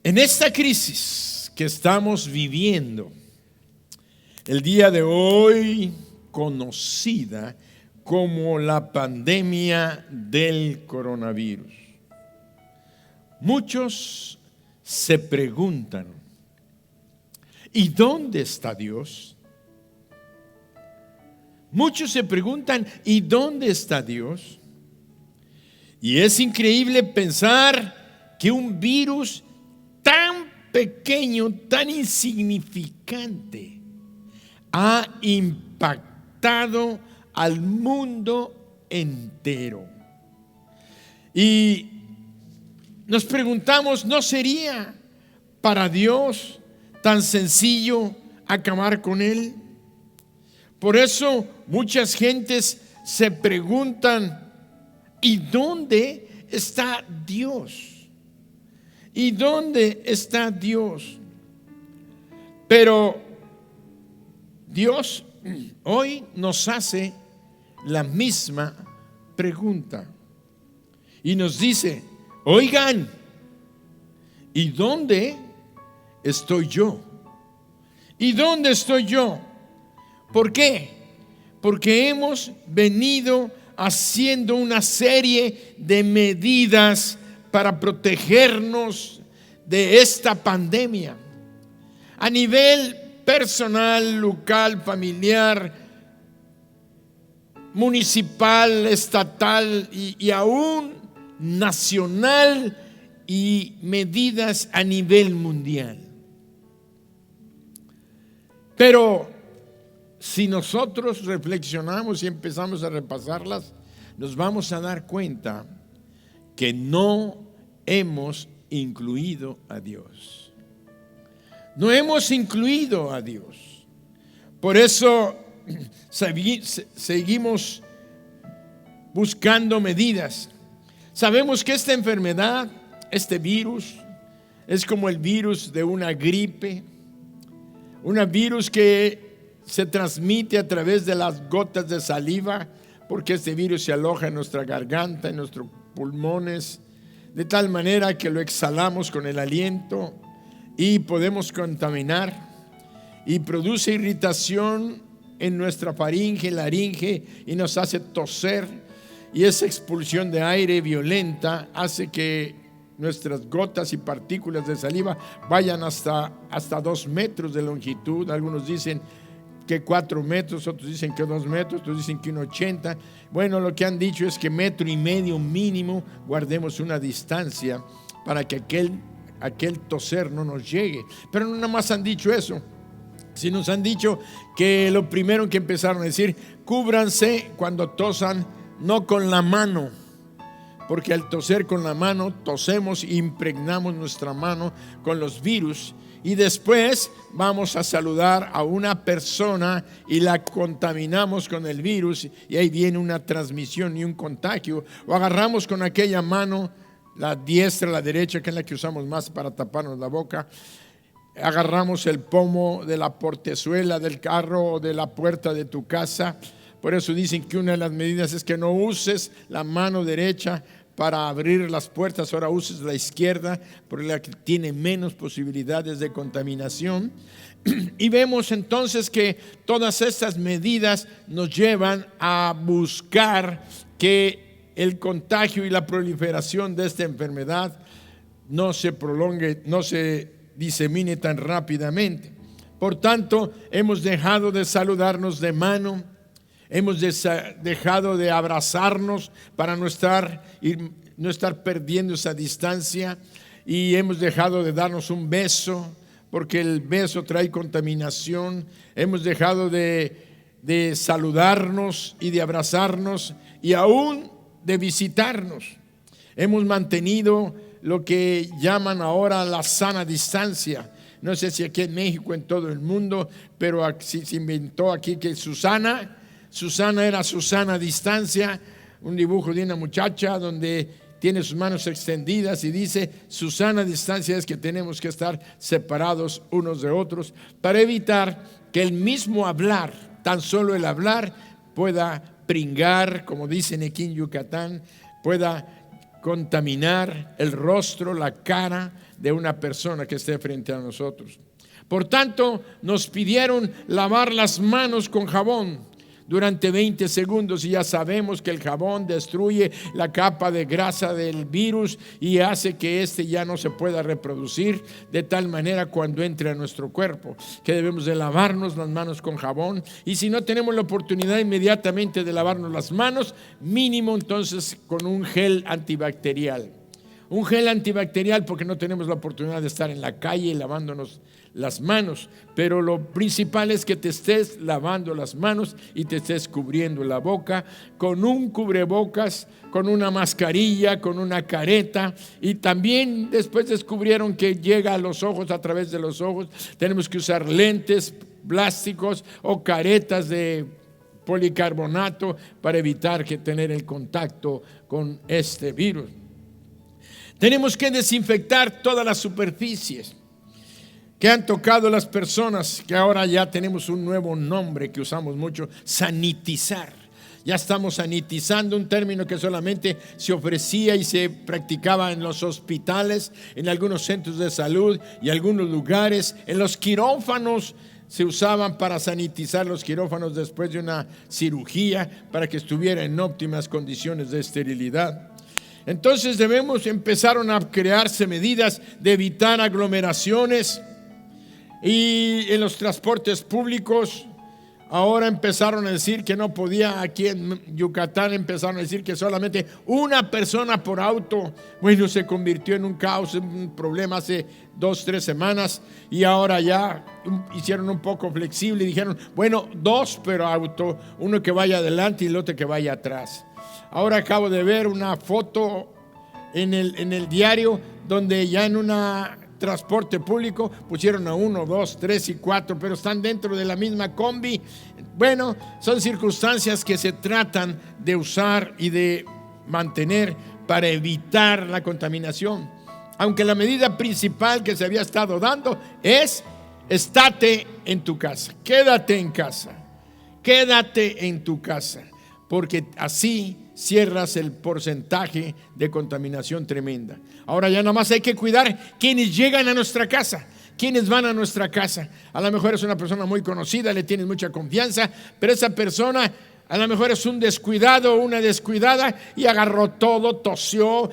En esta crisis que estamos viviendo, el día de hoy conocida como la pandemia del coronavirus, muchos se preguntan, ¿y dónde está Dios? Muchos se preguntan, ¿y dónde está Dios? Y es increíble pensar que un virus tan pequeño, tan insignificante, ha impactado al mundo entero. Y nos preguntamos, ¿no sería para Dios tan sencillo acabar con él? Por eso muchas gentes se preguntan, ¿y dónde está Dios? ¿Y dónde está Dios? Pero Dios hoy nos hace la misma pregunta y nos dice, oigan, ¿y dónde estoy yo? ¿Y dónde estoy yo? ¿Por qué? Porque hemos venido haciendo una serie de medidas para protegernos de esta pandemia. A nivel personal, local, familiar, municipal, estatal y aún nacional, y medidas a nivel mundial. Pero si nosotros reflexionamos y empezamos a repasarlas, nos vamos a dar cuenta que no hemos incluido a Dios. No hemos incluido a Dios. Por eso seguimos buscando medidas. Sabemos que esta enfermedad, este virus, es como el virus de una gripe, un virus que se transmite a través de las gotas de saliva, porque este virus se aloja en nuestra garganta, en nuestros pulmones, de tal manera que lo exhalamos con el aliento y podemos contaminar, y produce irritación en nuestra faringe, laringe, y nos hace toser, y esa expulsión de aire violenta hace que nuestras gotas y partículas de saliva vayan hasta 2 metros de longitud. Algunos dicen que 4 metros, otros dicen que 2 metros, otros dicen que 1,80. Bueno, lo que han dicho es que 1,5 metros mínimo guardemos una distancia para que aquel toser no nos llegue. Pero no nada más han dicho eso, sino nos han dicho que lo primero que empezaron a decir, cúbranse cuando tosan, no con la mano, porque al toser con la mano, tosemos e impregnamos nuestra mano con los virus. Y después vamos a saludar a una persona y la contaminamos con el virus, y ahí viene una transmisión y un contagio. O agarramos con aquella mano, la diestra, la derecha, que es la que usamos más para taparnos la boca, agarramos el pomo de la portezuela del carro o de la puerta de tu casa. Por eso dicen que una de las medidas es que no uses la mano derecha para abrir las puertas, ahora uses la izquierda, porque la que tiene menos posibilidades de contaminación. Y vemos entonces que todas estas medidas nos llevan a buscar que el contagio y la proliferación de esta enfermedad no se prolongue, no se disemine tan rápidamente. Por tanto, hemos dejado de saludarnos de mano, hemos dejado de abrazarnos para no estar perdiendo esa distancia, y hemos dejado de darnos un beso porque el beso trae contaminación. Hemos dejado de saludarnos y de abrazarnos y aún de visitarnos. Hemos mantenido lo que llaman ahora la sana distancia. No sé si aquí en México, en todo el mundo, pero se inventó aquí que Susana era Susana distancia, un dibujo de una muchacha donde tiene sus manos extendidas y dice Susana distancia, es que tenemos que estar separados unos de otros para evitar que el mismo hablar, tan solo el hablar, pueda pringar, como dicen aquí en Yucatán, pueda contaminar el rostro, la cara de una persona que esté frente a nosotros. Por tanto, nos pidieron lavar las manos con jabón durante 20 segundos y ya sabemos que el jabón destruye la capa de grasa del virus y hace que éste ya no se pueda reproducir, de tal manera cuando entre a nuestro cuerpo que debemos de lavarnos las manos con jabón, y si no tenemos la oportunidad inmediatamente de lavarnos las manos, mínimo entonces con un gel antibacterial. Un gel antibacterial porque no tenemos la oportunidad de estar en la calle lavándonos las manos, pero lo principal es que te estés lavando las manos y te estés cubriendo la boca con un cubrebocas, con una mascarilla, con una careta, y también después descubrieron que llega a los ojos, a través de los ojos. Tenemos que usar lentes plásticos o caretas de policarbonato para evitar que tener el contacto con este virus. Tenemos que desinfectar todas las superficies que han tocado las personas, que ahora ya tenemos un nuevo nombre que usamos mucho: sanitizar. Ya estamos sanitizando, un término que solamente se ofrecía y se practicaba en los hospitales, en algunos centros de salud y algunos lugares. En los quirófanos se usaban para sanitizar los quirófanos después de una cirugía, para que estuviera en óptimas condiciones de esterilidad. Entonces empezaron a crearse medidas de evitar aglomeraciones, y en los transportes públicos ahora empezaron a decir que no podía. Aquí en Yucatán empezaron a decir que solamente una persona por auto. Bueno, se convirtió en un caos, en un problema hace 2-3 semanas, y ahora ya hicieron un poco flexible y dijeron, bueno, 2 por auto, uno que vaya adelante y el otro que vaya atrás. Ahora acabo de ver una foto en el diario donde ya en un transporte público pusieron a 1, 2, 3 y 4, pero están dentro de la misma combi. Bueno, son circunstancias que se tratan de usar y de mantener para evitar la contaminación. Aunque la medida principal que se había estado dando es: estate en tu casa, quédate en casa, quédate en tu casa, porque así cierras el porcentaje de contaminación tremenda. Ahora ya nada más hay que cuidar quienes llegan a nuestra casa, quienes van a nuestra casa. A lo mejor es una persona muy conocida, le tienes mucha confianza, pero esa persona a lo mejor es un descuidado o una descuidada y agarró todo, tosió,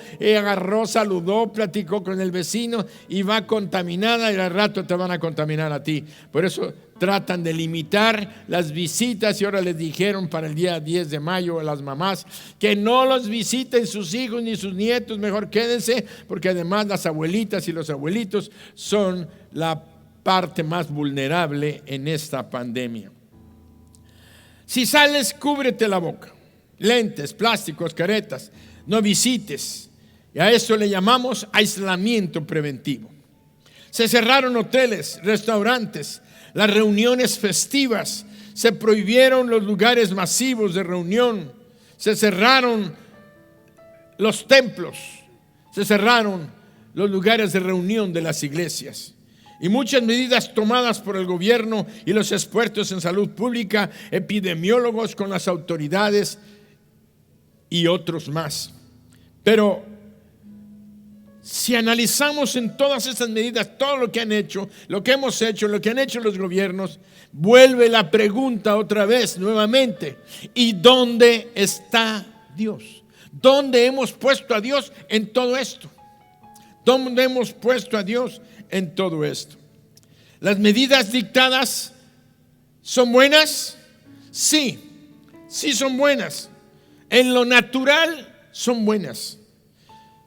saludó, platicó con el vecino y va contaminada, y al rato te van a contaminar a ti. Por eso tratan de limitar las visitas, y ahora les dijeron para el día 10 de mayo a las mamás que no los visiten sus hijos ni sus nietos, mejor quédense, porque además las abuelitas y los abuelitos son la parte más vulnerable en esta pandemia. Si sales, cúbrete la boca, lentes, plásticos, caretas, no visites. Y a eso le llamamos aislamiento preventivo. Se cerraron hoteles, restaurantes, las reuniones festivas, se prohibieron los lugares masivos de reunión, se cerraron los templos, se cerraron los lugares de reunión de las iglesias. Y muchas medidas tomadas por el gobierno y los expertos en salud pública, epidemiólogos con las autoridades y otros más. Pero si analizamos en todas estas medidas todo lo que han hecho, lo que hemos hecho, lo que han hecho los gobiernos, vuelve la pregunta otra vez, nuevamente: ¿y dónde está Dios? ¿Dónde hemos puesto a Dios en todo esto? ¿Dónde hemos puesto a Dios en todo esto? ¿Las medidas dictadas son buenas? Sí, sí son buenas. En lo natural son buenas.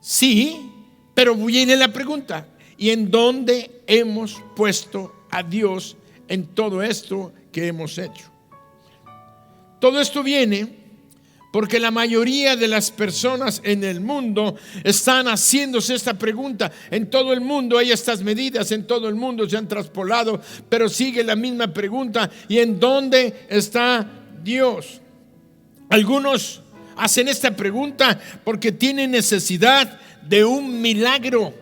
Sí, pero viene la pregunta: ¿y en dónde hemos puesto a Dios en todo esto que hemos hecho? Todo esto viene porque la mayoría de las personas en el mundo están haciéndose esta pregunta. En todo el mundo hay estas medidas, en todo el mundo se han traspolado, pero sigue la misma pregunta: ¿y en dónde está Dios? Algunos hacen esta pregunta porque tienen necesidad de un milagro.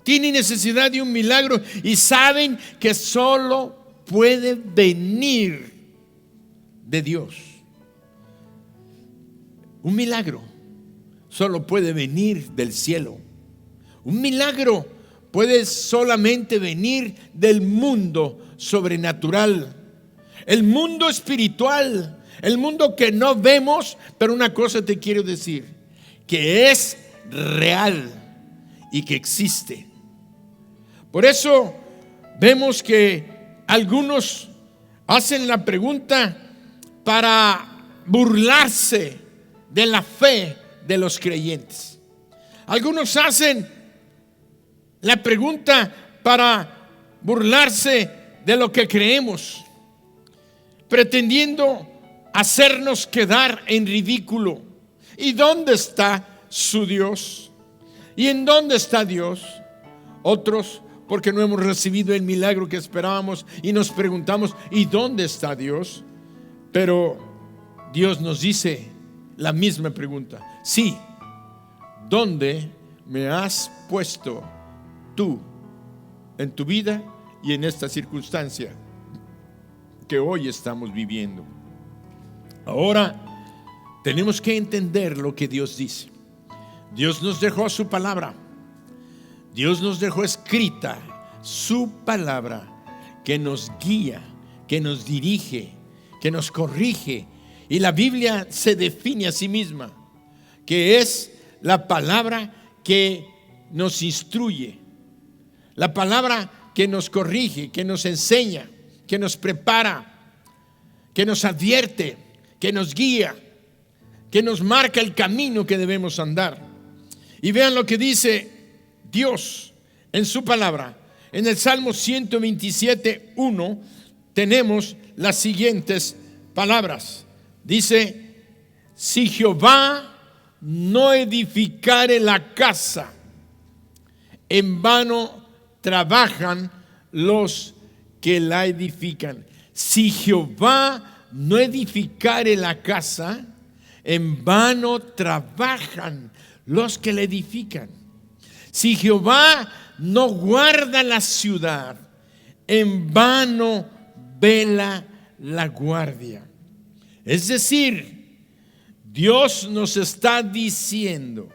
Tienen necesidad de un milagro y saben que solo puede venir de Dios. Un milagro solo puede venir del cielo. Un milagro puede solamente venir del mundo sobrenatural, el mundo espiritual, el mundo que no vemos. Pero una cosa te quiero decir, que es real y que existe. Por eso vemos que algunos hacen la pregunta para burlarse de la fe de los creyentes. Algunos hacen la pregunta para burlarse de lo que creemos, pretendiendo hacernos quedar en ridículo. ¿Y dónde está su Dios? ¿Y en dónde está Dios? Otros, porque no hemos recibido el milagro que esperábamos, y nos preguntamos, ¿y dónde está Dios? Pero Dios nos dice la misma pregunta: sí, ¿dónde me has puesto tú en tu vida y en esta circunstancia que hoy estamos viviendo? Ahora tenemos que entender lo que Dios dice. Dios nos dejó su palabra. Dios nos dejó escrita su palabra, que nos guía, que nos dirige, que nos corrige. Y la Biblia se define a sí misma, que es la palabra que nos instruye, la palabra que nos corrige, que nos enseña, que nos prepara, que nos advierte, que nos guía, que nos marca el camino que debemos andar. Y vean lo que dice Dios en su palabra. En el Salmo 127:1 tenemos las siguientes palabras. Dice: si Jehová no edificare la casa, en vano trabajan los que la edifican. Si Jehová no edificare la casa, en vano trabajan los que la edifican. Si Jehová no guarda la ciudad, en vano vela la guardia. Es decir, Dios nos está diciendo: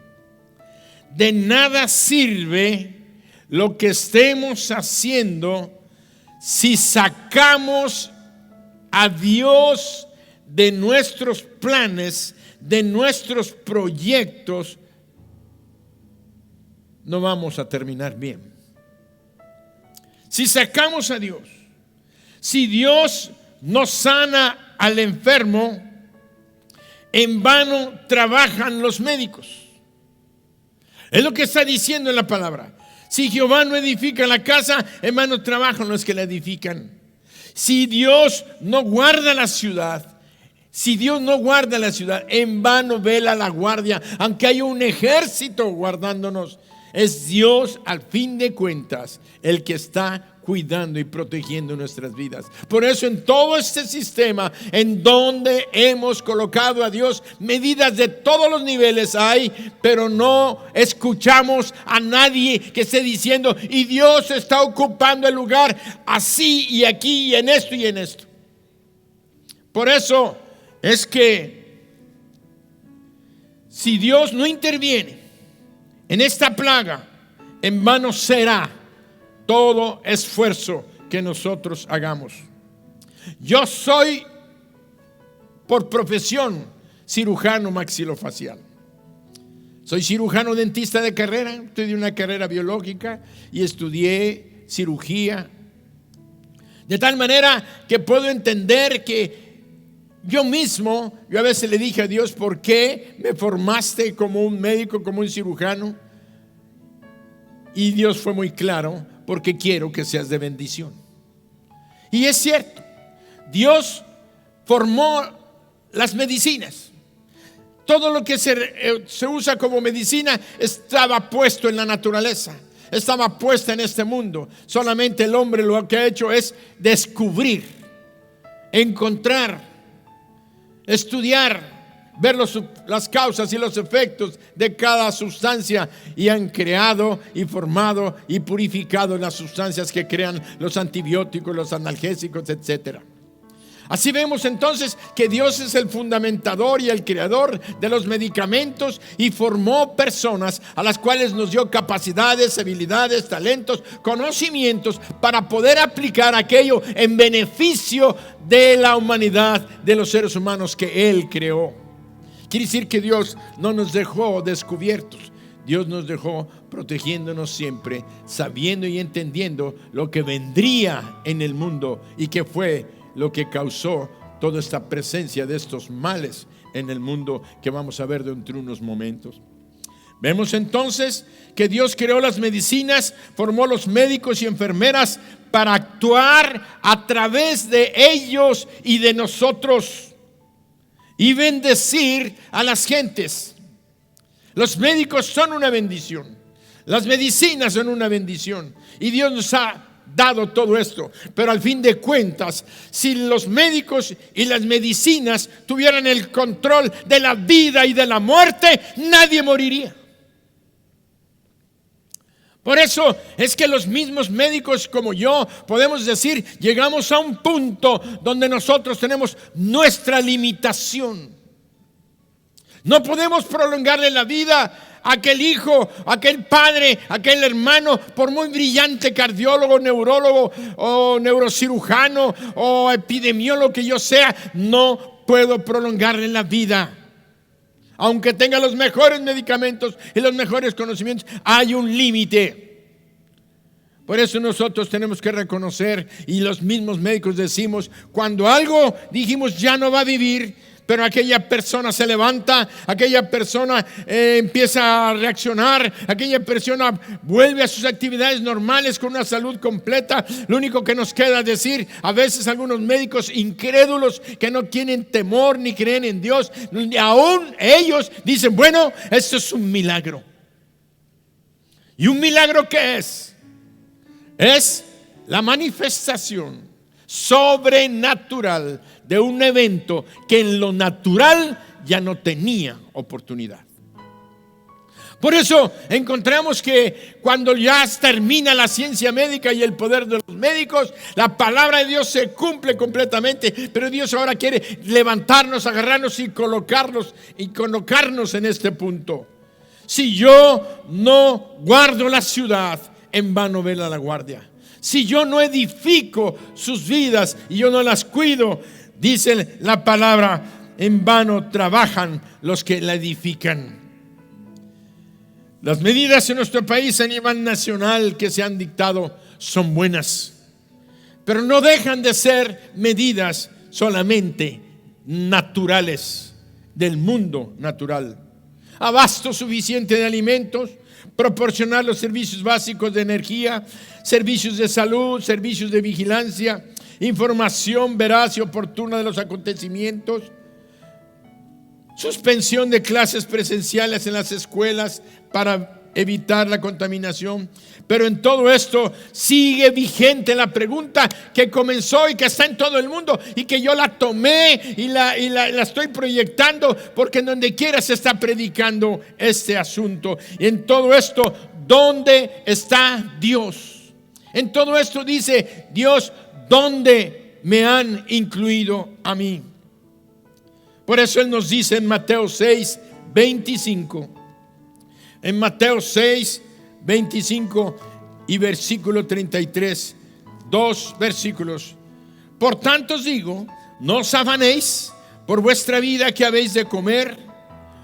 de nada sirve lo que estemos haciendo si sacamos a Dios de nuestros planes, de nuestros proyectos. No vamos a terminar bien. Si sacamos a Dios, si Dios no sana al enfermo, en vano trabajan los médicos. Es lo que está diciendo en la palabra. Si Jehová no edifica la casa, en vano trabajan los que la edifican. Si Dios no guarda la ciudad, en vano vela la guardia. Aunque haya un ejército guardándonos, es Dios, al fin de cuentas, el que está cuidando y protegiendo nuestras vidas. Por eso, en todo este sistema en donde hemos colocado a Dios, medidas de todos los niveles hay, pero no escuchamos a nadie que esté diciendo: y Dios está ocupando el lugar así y aquí y en esto y en esto. Por eso es que si Dios no interviene en esta plaga, en vano será todo esfuerzo que nosotros hagamos. Yo soy por profesión cirujano maxilofacial. Soy cirujano dentista de carrera, estudié una carrera biológica y estudié cirugía. De tal manera que puedo entender que yo a veces le dije a Dios: ¿por qué me formaste como un médico, como un cirujano? Y Dios fue muy claro: porque quiero que seas de bendición. Y es cierto, Dios formó las medicinas. Todo lo que se usa como medicina estaba puesto en la naturaleza, estaba puesta en este mundo. Solamente el hombre lo que ha hecho es descubrir, encontrar, estudiar, ver las causas y los efectos de cada sustancia, y han creado y formado y purificado las sustancias que crean los antibióticos, los analgésicos, etc. Así vemos entonces que Dios es el fundamentador y el creador de los medicamentos y formó personas a las cuales nos dio capacidades, habilidades, talentos, conocimientos para poder aplicar aquello en beneficio de la humanidad, de los seres humanos que Él creó. Quiere decir que Dios no nos dejó descubiertos. Dios nos dejó protegiéndonos siempre, sabiendo y entendiendo lo que vendría en el mundo y que fue lo que causó toda esta presencia de estos males en el mundo que vamos a ver dentro de unos momentos. Vemos entonces que Dios creó las medicinas, formó los médicos y enfermeras para actuar a través de ellos y de nosotros y bendecir a las gentes. Los médicos son una bendición, las medicinas son una bendición y Dios nos ha dado todo esto, pero al fin de cuentas, si los médicos y las medicinas tuvieran el control de la vida y de la muerte, nadie moriría. Por eso es que los mismos médicos como yo podemos decir, llegamos a un punto donde nosotros tenemos nuestra limitación. No podemos prolongarle la vida a aquel hijo, a aquel padre, a aquel hermano, por muy brillante cardiólogo, neurólogo o neurocirujano o epidemiólogo que yo sea. No puedo prolongarle la vida. Aunque tenga los mejores medicamentos y los mejores conocimientos, hay un límite. Por eso nosotros tenemos que reconocer, y los mismos médicos decimos, cuando algo dijimos ya no va a vivir, pero aquella persona se levanta, aquella persona empieza a reaccionar, aquella persona vuelve a sus actividades normales con una salud completa. Lo único que nos queda decir, a veces algunos médicos incrédulos que no tienen temor ni creen en Dios, aún ellos dicen, bueno, esto es un milagro. ¿Y un milagro qué es? Es la manifestación sobrenatural de un evento que en lo natural ya no tenía oportunidad. Por eso encontramos que cuando ya termina la ciencia médica y el poder de los médicos, la palabra de Dios se cumple completamente, pero Dios ahora quiere levantarnos, agarrarnos y colocarnos en este punto. Si yo no guardo la ciudad, en vano vela la guardia. Si yo no edifico sus vidas y yo no las cuido, dice la palabra, en vano trabajan los que la edifican. Las medidas en nuestro país a nivel nacional que se han dictado son buenas, pero no dejan de ser medidas solamente naturales, del mundo natural. Abasto suficiente de alimentos, proporcionar los servicios básicos de energía, servicios de salud, servicios de vigilancia, información veraz y oportuna de los acontecimientos, suspensión de clases presenciales en las escuelas para evitar la contaminación. Pero en todo esto sigue vigente la pregunta que comenzó y que está en todo el mundo y que yo la tomé y la estoy proyectando, porque en donde quiera se está predicando este asunto. Y en todo esto, ¿dónde está Dios? En todo esto dice Dios, ¿dónde me han incluido a mí? Por eso Él nos dice en Mateo 6, 25. En Mateo 6, 25 y versículo 33, 2 versículos. Por tanto os digo, no os afanéis por vuestra vida que habéis de comer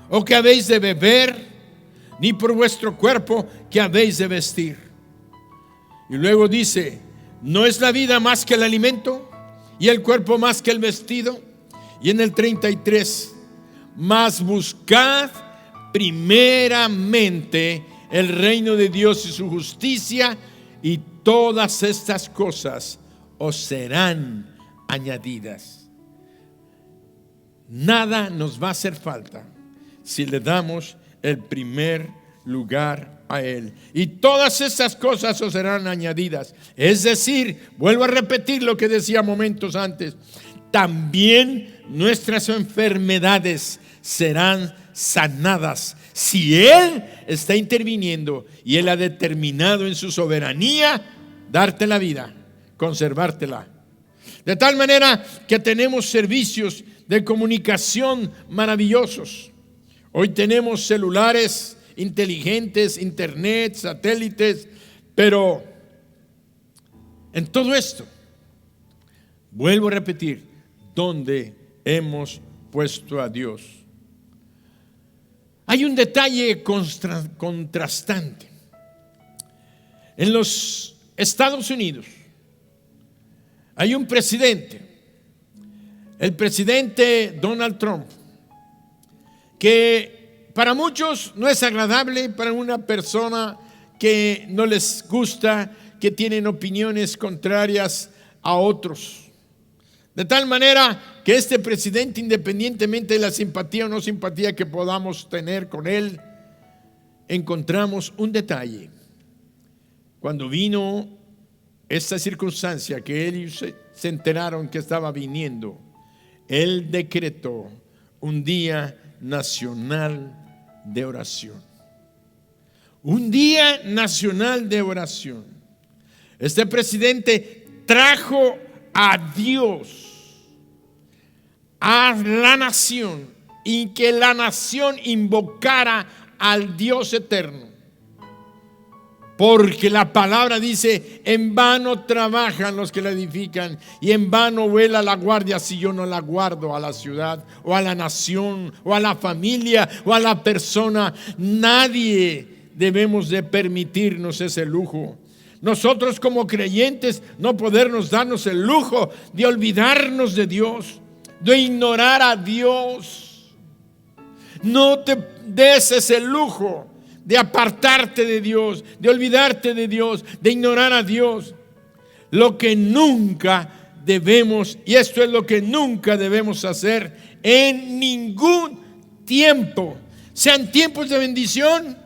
o que habéis de beber, ni por vuestro cuerpo que habéis de vestir. Y luego dice, ¿no es la vida más que el alimento y el cuerpo más que el vestido? Y en el 33, mas buscad primeramente el reino de Dios y su justicia, y todas estas cosas os serán añadidas. Nada nos va a hacer falta si le damos el primer lugar a Él, y todas estas cosas os serán añadidas. Es decir, vuelvo a repetir lo que decía momentos antes, también nuestras enfermedades serán sanadas si Él está interviniendo y Él ha determinado en su soberanía darte la vida, conservártela. De tal manera que tenemos servicios de comunicación maravillosos. Hoy tenemos celulares inteligentes, internet, satélites, pero en todo esto, vuelvo a repetir, ¿dónde hemos puesto a Dios? Hay un detalle contrastante. En los Estados Unidos hay un presidente, el presidente Donald Trump, que para muchos no es agradable, para una persona que no les gusta, que tienen opiniones contrarias a otros. De tal manera que este presidente, independientemente de la simpatía o no simpatía que podamos tener con él, encontramos un detalle. Cuando vino esta circunstancia que ellos se enteraron que estaba viniendo, él decretó un día nacional de oración. Un día nacional de oración. Este presidente trajo a Dios a la nación y que la nación invocara al Dios eterno. Porque la palabra dice: en vano trabajan los que la edifican y en vano vuela la guardia si yo no la guardo a la ciudad o a la nación o a la familia o a la persona. Nadie debemos de permitirnos ese lujo. Nosotros como creyentes no podernos darnos el lujo de olvidarnos de Dios, de ignorar a Dios. No te des ese lujo de apartarte de Dios, de olvidarte de Dios, de ignorar a Dios. Lo que nunca debemos, y esto es lo que nunca debemos hacer en ningún tiempo, sean tiempos de bendición,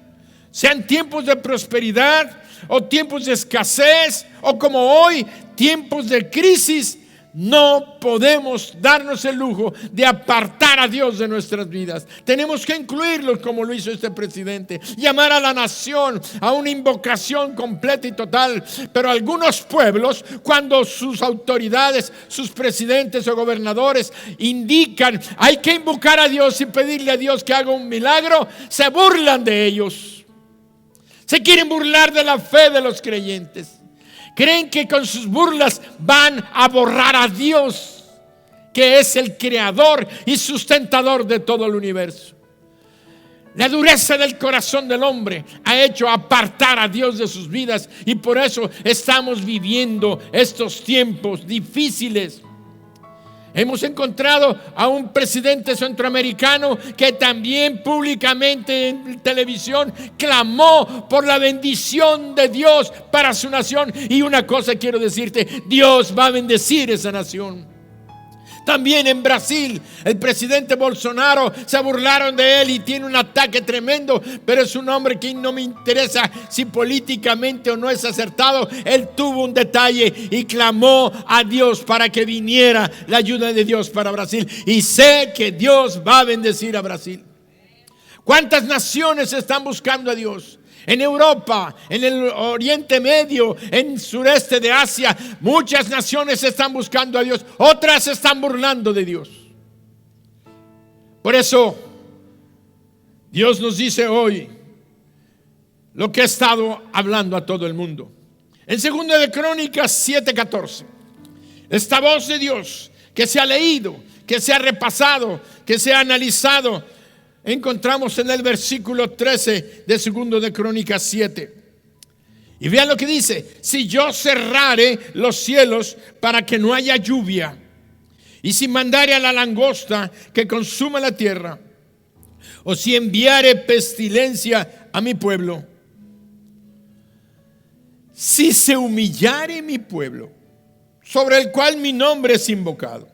sean tiempos de prosperidad o tiempos de escasez, o como hoy, tiempos de crisis. No podemos darnos el lujo de apartar a Dios de nuestras vidas. Tenemos que incluirlos como lo hizo este presidente. Llamar a la nación a una invocación completa y total. Pero algunos pueblos, cuando sus autoridades, sus presidentes o gobernadores indican hay que invocar a Dios y pedirle a Dios que haga un milagro, se burlan de ellos. Se quieren burlar de la fe de los creyentes. Creen que con sus burlas van a borrar a Dios, que es el creador y sustentador de todo el universo. La dureza del corazón del hombre ha hecho apartar a Dios de sus vidas, y por eso estamos viviendo estos tiempos difíciles. Hemos encontrado a un presidente centroamericano que también públicamente en televisión clamó por la bendición de Dios para su nación. Y una cosa quiero decirte: Dios va a bendecir esa nación. También en Brasil, el presidente Bolsonaro, se burlaron de él y tiene un ataque tremendo, pero es un hombre que no me interesa si políticamente o no es acertado. Él tuvo un detalle y clamó a Dios para que viniera la ayuda de Dios para Brasil. Y sé que Dios va a bendecir a Brasil. ¿Cuántas naciones están buscando a Dios? En Europa, en el Oriente Medio, en el sureste de Asia, muchas naciones están buscando a Dios, otras se están burlando de Dios. Por eso, Dios nos dice hoy lo que ha estado hablando a todo el mundo. En 2 de Crónicas 7:14, esta voz de Dios que se ha leído, que se ha repasado, que se ha analizado, encontramos en el versículo 13 de 2 de Crónicas 7. Y vean lo que dice: si yo cerrare los cielos para que no haya lluvia, y si mandare a la langosta que consuma la tierra, o si enviare pestilencia a mi pueblo, si se humillare mi pueblo, sobre el cual mi nombre es invocado,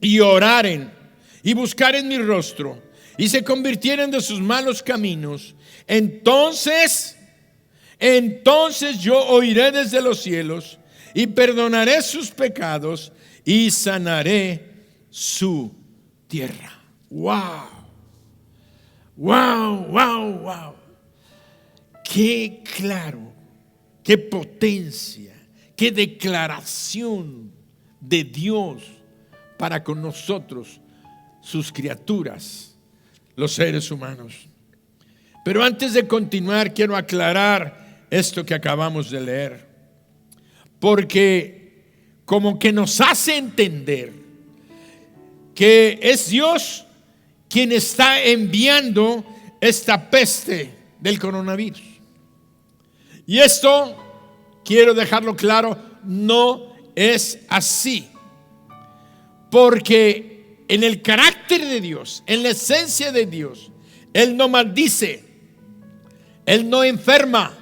y oraren y buscaren mi rostro, y se convirtieren de sus malos caminos, entonces yo oiré desde los cielos y perdonaré sus pecados y sanaré su tierra. Wow, wow, wow, wow. Qué claro, qué potencia, qué declaración de Dios para con nosotros, sus criaturas, los seres humanos. Pero antes de continuar, quiero aclarar esto que acabamos de leer, porque como que nos hace entender que es Dios quien está enviando esta peste del coronavirus. Y esto, quiero dejarlo claro, no es así. Porque en el carácter de Dios, en la esencia de Dios, Él no maldice, Él no enferma,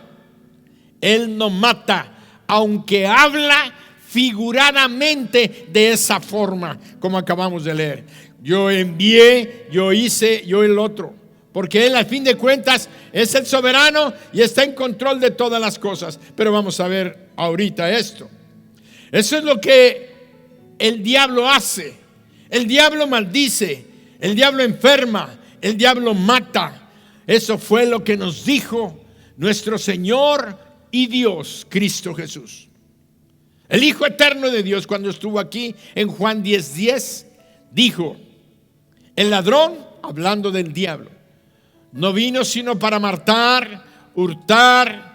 Él no mata, aunque habla figuradamente de esa forma, como acabamos de leer. Yo envié, yo hice, yo el otro. Porque Él, al fin de cuentas, es el soberano y está en control de todas las cosas. Pero vamos a ver ahorita esto. Eso es lo que el diablo hace. El diablo maldice, el diablo enferma, el diablo mata. Eso fue lo que nos dijo nuestro Señor y Dios, Cristo Jesús. El Hijo eterno de Dios, cuando estuvo aquí en Juan 10:10, dijo: el ladrón, hablando del diablo, no vino sino para matar, hurtar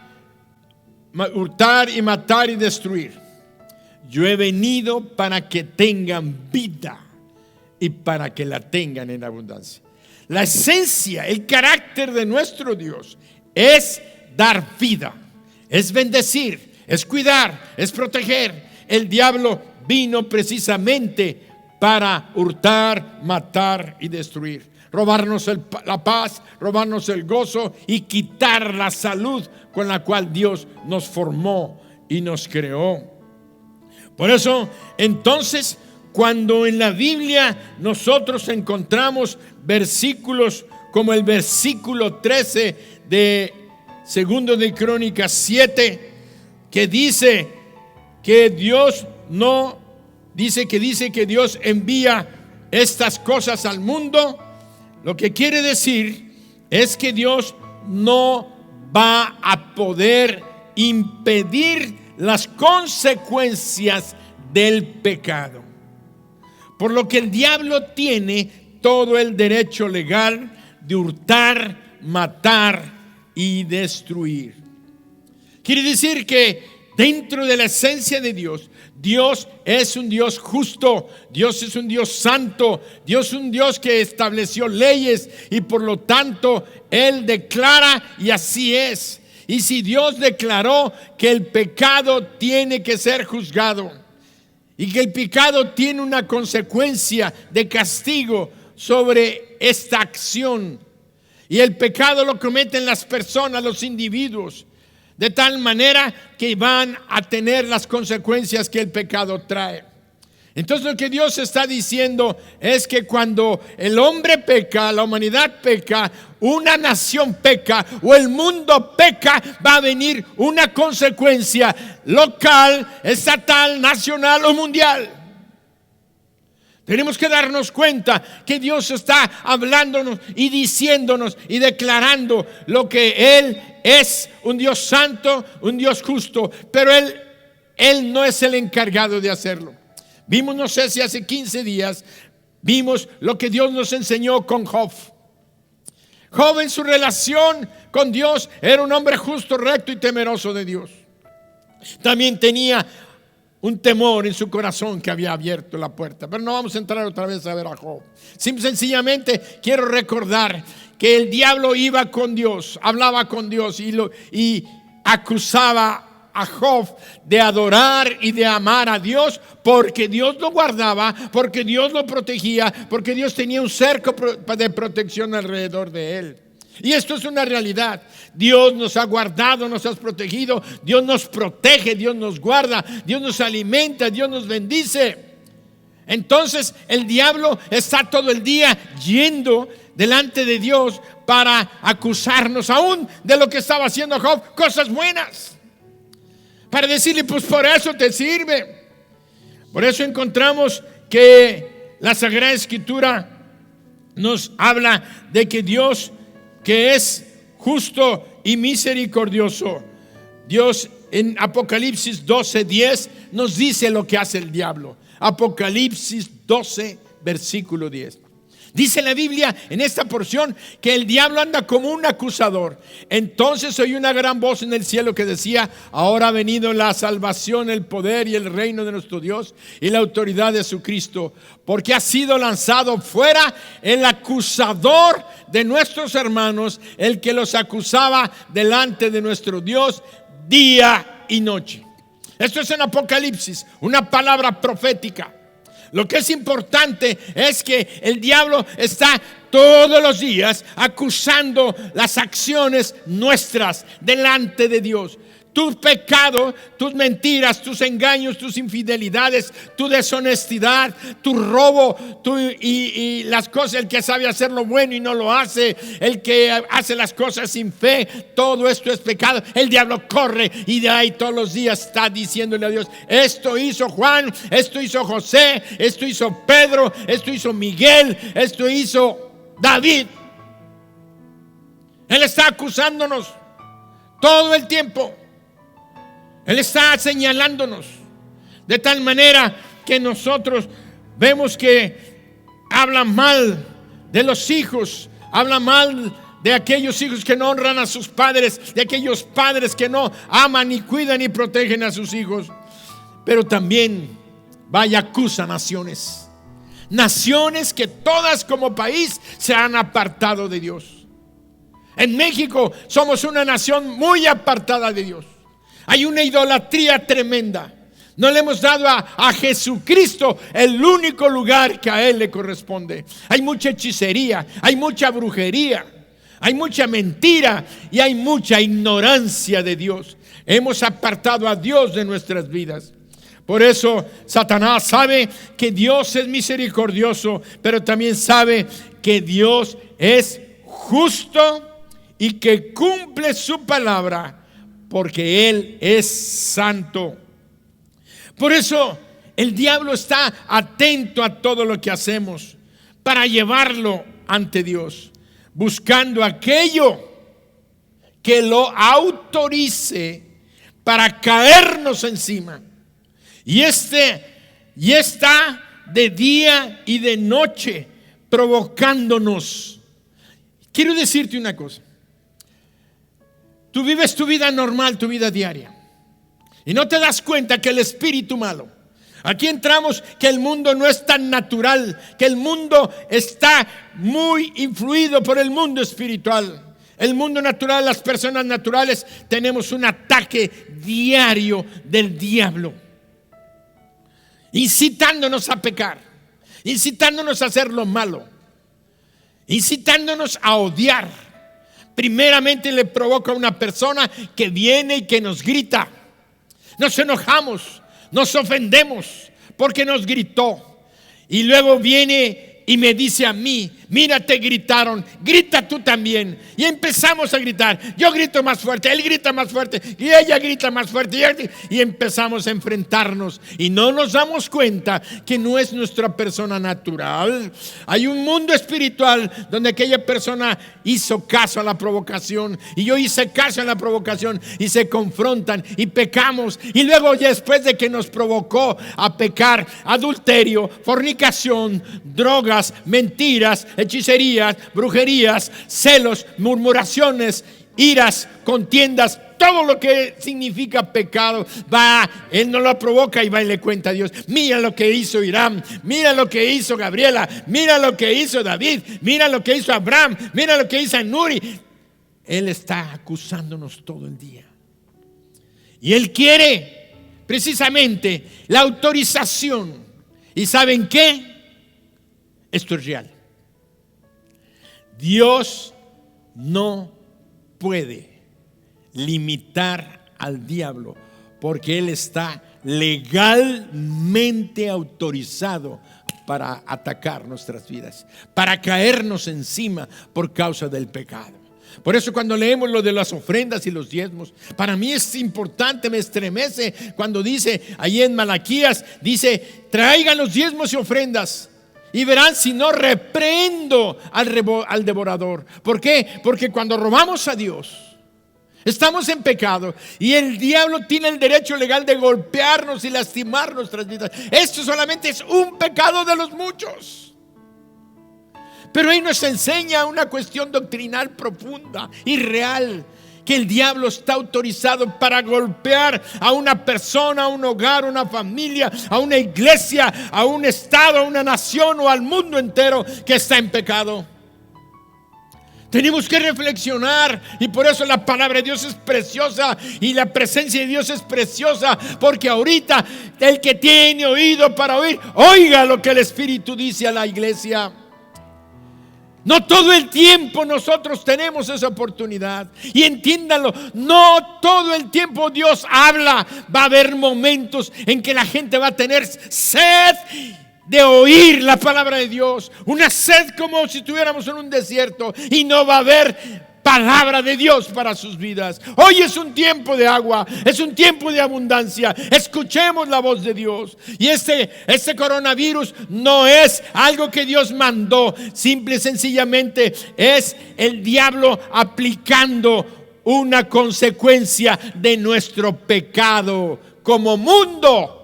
y matar y destruir. Yo he venido para que tengan vida y para que la tengan en abundancia. La esencia, el carácter de nuestro Dios es dar vida, es bendecir, es cuidar, es proteger. El diablo vino precisamente para hurtar, matar y destruir, robarnos la paz, robarnos el gozo y quitar la salud con la cual Dios nos formó y nos creó. Por eso, entonces, cuando en la Biblia nosotros encontramos versículos como el versículo 13 de Segundo de Crónicas 7, que dice que Dios no dice que Dios envía estas cosas al mundo, lo que quiere decir es que Dios no va a poder impedir las consecuencias del pecado. Por lo que el diablo tiene todo el derecho legal de hurtar, matar y destruir. Quiere decir que dentro de la esencia de Dios, Dios es un Dios justo, Dios es un Dios santo, Dios es un Dios que estableció leyes y por lo tanto Él declara y así es. Y si Dios declaró que el pecado tiene que ser juzgado y que el pecado tiene una consecuencia de castigo sobre esta acción, y el pecado lo cometen las personas, los individuos, de tal manera que van a tener las consecuencias que el pecado trae. Entonces lo que Dios está diciendo es que cuando el hombre peca, la humanidad peca, una nación peca o el mundo peca, va a venir una consecuencia local, estatal, nacional o mundial. Tenemos que darnos cuenta que Dios está hablándonos y diciéndonos y declarando lo que Él es: un Dios santo, un Dios justo, pero Él no es el encargado de hacerlo. Vimos, no sé si hace 15 días, vimos lo que Dios nos enseñó con Job. Job, en su relación con Dios, era un hombre justo, recto y temeroso de Dios. También tenía un temor en su corazón que había abierto la puerta. Pero no vamos a entrar otra vez a ver a Job. Sencillamente quiero recordar que el diablo iba con Dios, hablaba con Dios y acusaba a Job de adorar y de amar a Dios, porque Dios lo guardaba, porque Dios lo protegía, porque Dios tenía un cerco de protección alrededor de él. Y esto es una realidad. Dios nos ha guardado, nos ha protegido, Dios nos protege, Dios nos guarda, Dios nos alimenta, Dios nos bendice. Entonces el diablo está todo el día yendo delante de Dios para acusarnos aún de lo que estaba haciendo Job, cosas buenas, para decirle: pues por eso te sirve. Por eso encontramos que la Sagrada Escritura nos habla de que Dios, que es justo y misericordioso, Dios en Apocalipsis 12:10 nos dice lo que hace el diablo. Apocalipsis 12, versículo 10. Dice la Biblia en esta porción que el diablo anda como un acusador. Entonces oí una gran voz en el cielo que decía: ahora ha venido la salvación, el poder y el reino de nuestro Dios y la autoridad de su Cristo, porque ha sido lanzado fuera el acusador de nuestros hermanos, el que los acusaba delante de nuestro Dios día y noche. Esto es en Apocalipsis, una palabra profética. Lo que es importante es que el diablo está todos los días acusando las acciones nuestras delante de Dios. Tu pecado, tus mentiras, tus engaños, tus infidelidades, tu deshonestidad, tu robo, y las cosas, el que sabe hacer lo bueno y no lo hace, el que hace las cosas sin fe, todo esto es pecado. El diablo corre y de ahí todos los días está diciéndole a Dios: esto hizo Juan, esto hizo José, esto hizo Pedro, esto hizo Miguel, esto hizo David. Él está acusándonos todo el tiempo. Él está señalándonos de tal manera que nosotros vemos que hablan mal de los hijos, hablan mal de aquellos hijos que no honran a sus padres, de aquellos padres que no aman ni cuidan ni protegen a sus hijos. Pero también vaya, acusa naciones que todas como país se han apartado de Dios. En México somos una nación muy apartada de Dios. Hay una idolatría tremenda. No le hemos dado a Jesucristo el único lugar que a Él le corresponde. Hay mucha hechicería, hay mucha brujería, hay mucha mentira y hay mucha ignorancia de Dios. Hemos apartado a Dios de nuestras vidas. Por eso Satanás sabe que Dios es misericordioso, pero también sabe que Dios es justo y que cumple su palabra, porque Él es santo. Por eso el diablo está atento a todo lo que hacemos para llevarlo ante Dios, buscando aquello que lo autorice para caernos encima. Y está de día y de noche provocándonos. Quiero decirte una cosa. Tú vives tu vida normal, tu vida diaria, y no te das cuenta que el espíritu malo, aquí entramos, que el mundo no es tan natural, que el mundo está muy influido por el mundo espiritual. El mundo natural, las personas naturales, tenemos un ataque diario del diablo, incitándonos a pecar, incitándonos a hacer lo malo, incitándonos a odiar. Primeramente le provoca a una persona que viene y que nos grita. Nos enojamos, nos ofendemos porque nos gritó. Y luego viene y me dice a mí: mira, te gritaron, grita tú también. Y empezamos a gritar. Yo grito más fuerte, él grita más fuerte y ella grita más fuerte, y empezamos a enfrentarnos. Y no nos damos cuenta que no es nuestra persona natural. Hay un mundo espiritual donde aquella persona hizo caso a la provocación y yo hice caso a la provocación, y se confrontan y pecamos. Y luego, ya después de que nos provocó a pecar, adulterio, fornicación, droga, mentiras, hechicerías, brujerías, celos, murmuraciones, iras, contiendas, todo lo que significa pecado, él no lo provoca y va y le cuenta a Dios: mira lo que hizo Irán, mira lo que hizo Gabriela, mira lo que hizo David, mira lo que hizo Abraham, mira lo que hizo Nuri. Él está acusándonos todo el día, y él quiere precisamente la autorización. ¿Y saben qué? Esto es real. Dios no puede limitar al diablo, porque él está legalmente autorizado para atacar nuestras vidas, para caernos encima por causa del pecado. Por eso cuando leemos lo de las ofrendas y los diezmos, para mí es importante, me estremece cuando dice allí en Malaquías, dice: traigan los diezmos y ofrendas y verán si no reprendo al devorador. ¿Por qué? Porque cuando robamos a Dios, Estamos en pecado y el diablo tiene el derecho legal de golpearnos y lastimar nuestras vidas. Esto solamente es un pecado de los muchos. Pero ahí nos enseña una cuestión doctrinal profunda y real, que el diablo está autorizado para golpear a una persona, a un hogar, a una familia, a una iglesia, a un estado, a una nación o al mundo entero que está en pecado. Tenemos que reflexionar, y por eso la palabra de Dios es preciosa y la presencia de Dios es preciosa, porque ahorita el que tiene oído para oír, oiga lo que el Espíritu dice a la iglesia. No todo el tiempo nosotros tenemos esa oportunidad, y entiéndanlo, no todo el tiempo Dios habla. Va a haber momentos en que la gente va a tener sed de oír la palabra de Dios, una sed como si estuviéramos en un desierto y no va a haber palabra de Dios para sus vidas. Hoy es un tiempo de agua, es un tiempo de abundancia. Escuchemos la voz de Dios. Y este coronavirus no es algo que Dios mandó, simple y sencillamente es el diablo aplicando una consecuencia de nuestro pecado como mundo.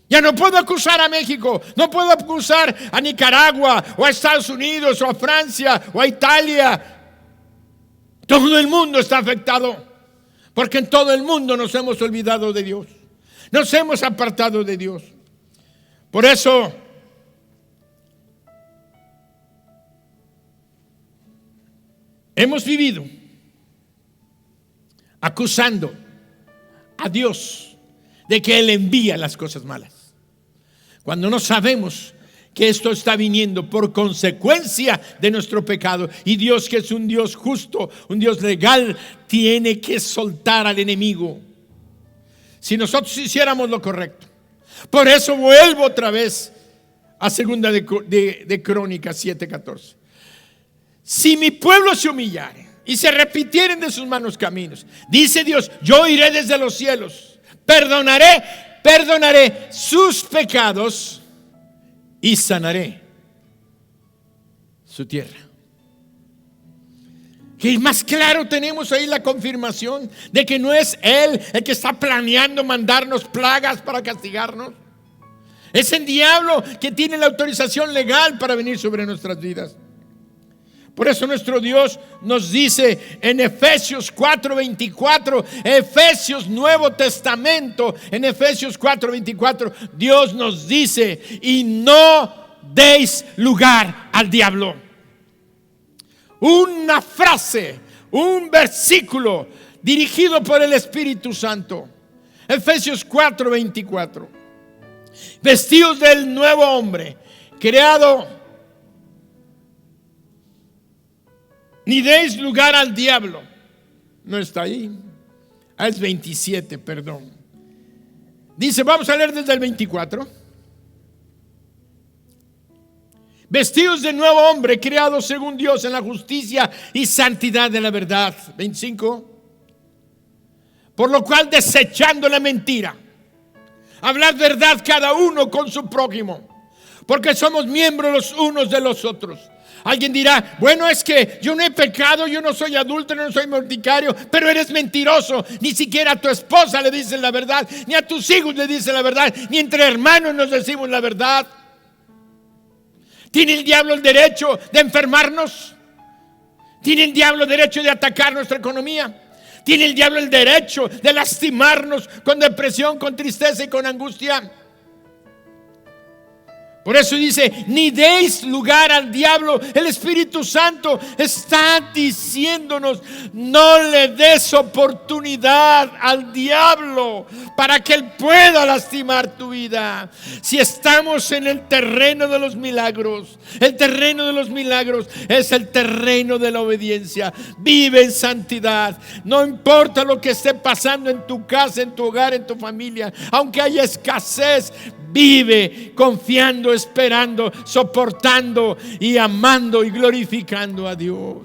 Ya no puedo acusar a México, no puedo acusar a Nicaragua o a Estados Unidos o a Francia o a Italia. Todo el mundo está afectado, porque en todo el mundo nos hemos olvidado de Dios, nos hemos apartado de Dios. Por eso hemos vivido acusando a Dios de que Él envía las cosas malas, cuando no sabemos que esto está viniendo por consecuencia de nuestro pecado. Y Dios, que es un Dios justo, un Dios legal, tiene que soltar al enemigo si nosotros hiciéramos lo correcto. Por eso vuelvo otra vez a segunda de Crónicas 7:14. Si mi pueblo se humillare y se repitieren de sus malos caminos, dice Dios, yo iré desde los cielos, perdonaré sus pecados y sanaré su tierra. Y más claro tenemos ahí la confirmación de que no es Él el que está planeando mandarnos plagas para castigarnos. Es el diablo que tiene la autorización legal para venir sobre nuestras vidas. Por eso nuestro Dios nos dice en Efesios 4:24, Efesios Nuevo Testamento, en Efesios 4:24, Dios nos dice, y no deis lugar al diablo. Una frase, un versículo dirigido por el Espíritu Santo. Efesios 4:24. Vestidos del nuevo hombre, creado. Ni deis lugar al diablo. No está ahí. Es 27, perdón. Dice, vamos a leer desde el 24. Vestidos de nuevo hombre, creados según Dios en la justicia y santidad de la verdad. 25. Por lo cual, desechando la mentira, hablad verdad cada uno con su prójimo, porque somos miembros los unos de los otros. Alguien dirá, bueno, es que yo no he pecado, yo no soy adúltero, no soy morticario, pero eres mentiroso. Ni siquiera a tu esposa le dices la verdad, ni a tus hijos le dices la verdad, ni entre hermanos nos decimos la verdad. ¿Tiene el diablo el derecho de enfermarnos? ¿Tiene el diablo el derecho de atacar nuestra economía? ¿Tiene el diablo el derecho de lastimarnos con depresión, con tristeza y con angustia? Por eso dice, ni deis lugar al diablo. El Espíritu Santo está diciéndonos, no le des oportunidad al diablo para que él pueda lastimar tu vida. Si estamos en el terreno de los milagros, el terreno de los milagros es el terreno de la obediencia. Vive en santidad. No importa lo que esté pasando en tu casa, en tu hogar, en tu familia, aunque haya escasez, vive confiando, esperando, soportando y amando y glorificando a Dios.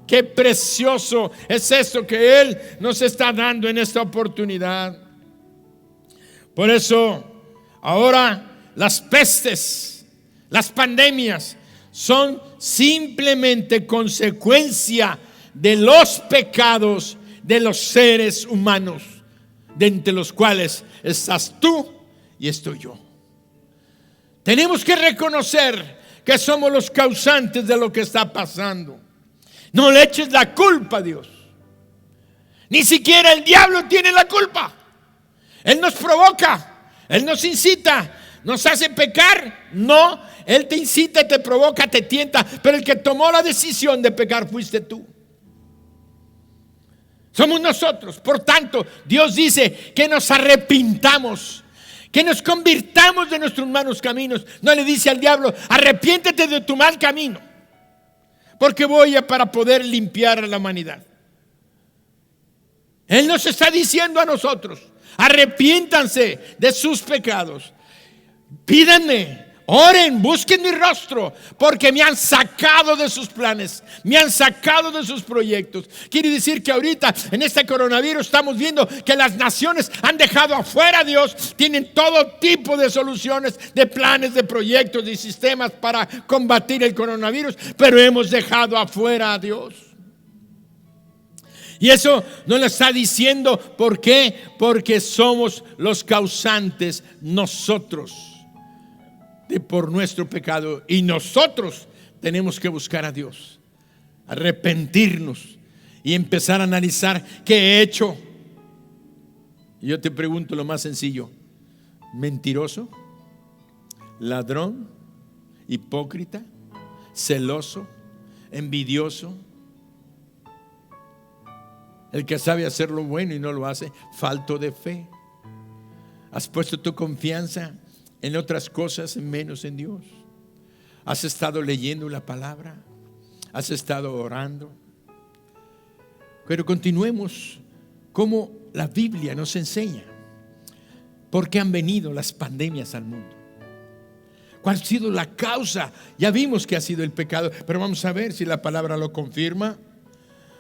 Qué precioso es esto que Él nos está dando en esta oportunidad. Por eso, ahora las pestes, las pandemias son simplemente consecuencia de los pecados de los seres humanos, de entre los cuales estás tú y estoy yo. Tenemos que reconocer que somos los causantes de lo que está pasando. No le eches la culpa a Dios. Ni siquiera el diablo tiene la culpa. Él nos provoca, Él nos incita, nos hace pecar. No, Él te incita, te provoca, te tienta, pero el que tomó la decisión de pecar fuiste tú. Somos nosotros. Por tanto, Dios dice que nos arrepintamos, que nos convirtamos de nuestros malos caminos. No le dice al diablo: arrepiéntete de tu mal camino, porque voy para poder limpiar a la humanidad. Él nos está diciendo a nosotros: arrepiéntanse de sus pecados, pídanme, oren, busquen mi rostro, porque me han sacado de sus planes, me han sacado de sus proyectos. Quiere decir que ahorita en este coronavirus estamos viendo que las naciones han dejado afuera a Dios. Tienen todo tipo de soluciones, de planes, de proyectos, de sistemas para combatir el coronavirus, pero hemos dejado afuera a Dios. Y eso nos lo está diciendo, ¿por qué? Porque somos los causantes nosotros por nuestro pecado, y nosotros tenemos que buscar a Dios, arrepentirnos y empezar a analizar qué he hecho. Y yo te pregunto lo más sencillo: mentiroso, ladrón, hipócrita, celoso, envidioso, el que sabe hacer lo bueno y no lo hace, falto de fe. Has puesto tu confianza en otras cosas, menos en Dios. Has estado leyendo la palabra, has estado orando. Pero continuemos como la Biblia nos enseña. ¿Por qué han venido las pandemias al mundo? ¿Cuál ha sido la causa? Ya vimos que ha sido el pecado, pero vamos a ver si la palabra lo confirma.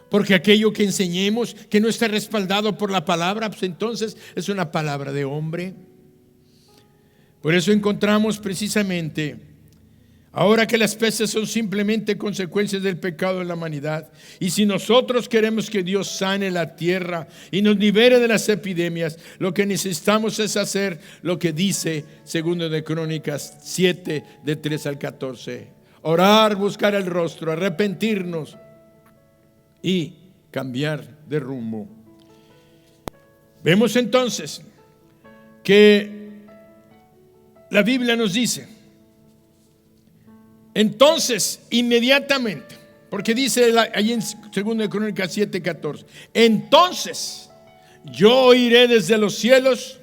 Porque aquello que enseñemos que no está respaldado por la palabra, pues entonces es una palabra de hombre. Por eso encontramos precisamente, ahora que las pestes son simplemente consecuencias del pecado de la humanidad, y si nosotros queremos que Dios sane la tierra y nos libere de las epidemias, lo que necesitamos es hacer lo que dice 2 de Crónicas 7, de 3 al 14. Orar, buscar el rostro, arrepentirnos y cambiar de rumbo. Vemos entonces que la Biblia nos dice, entonces inmediatamente, porque dice ahí en 2 de Crónicas 7:14, entonces yo oiré desde los cielos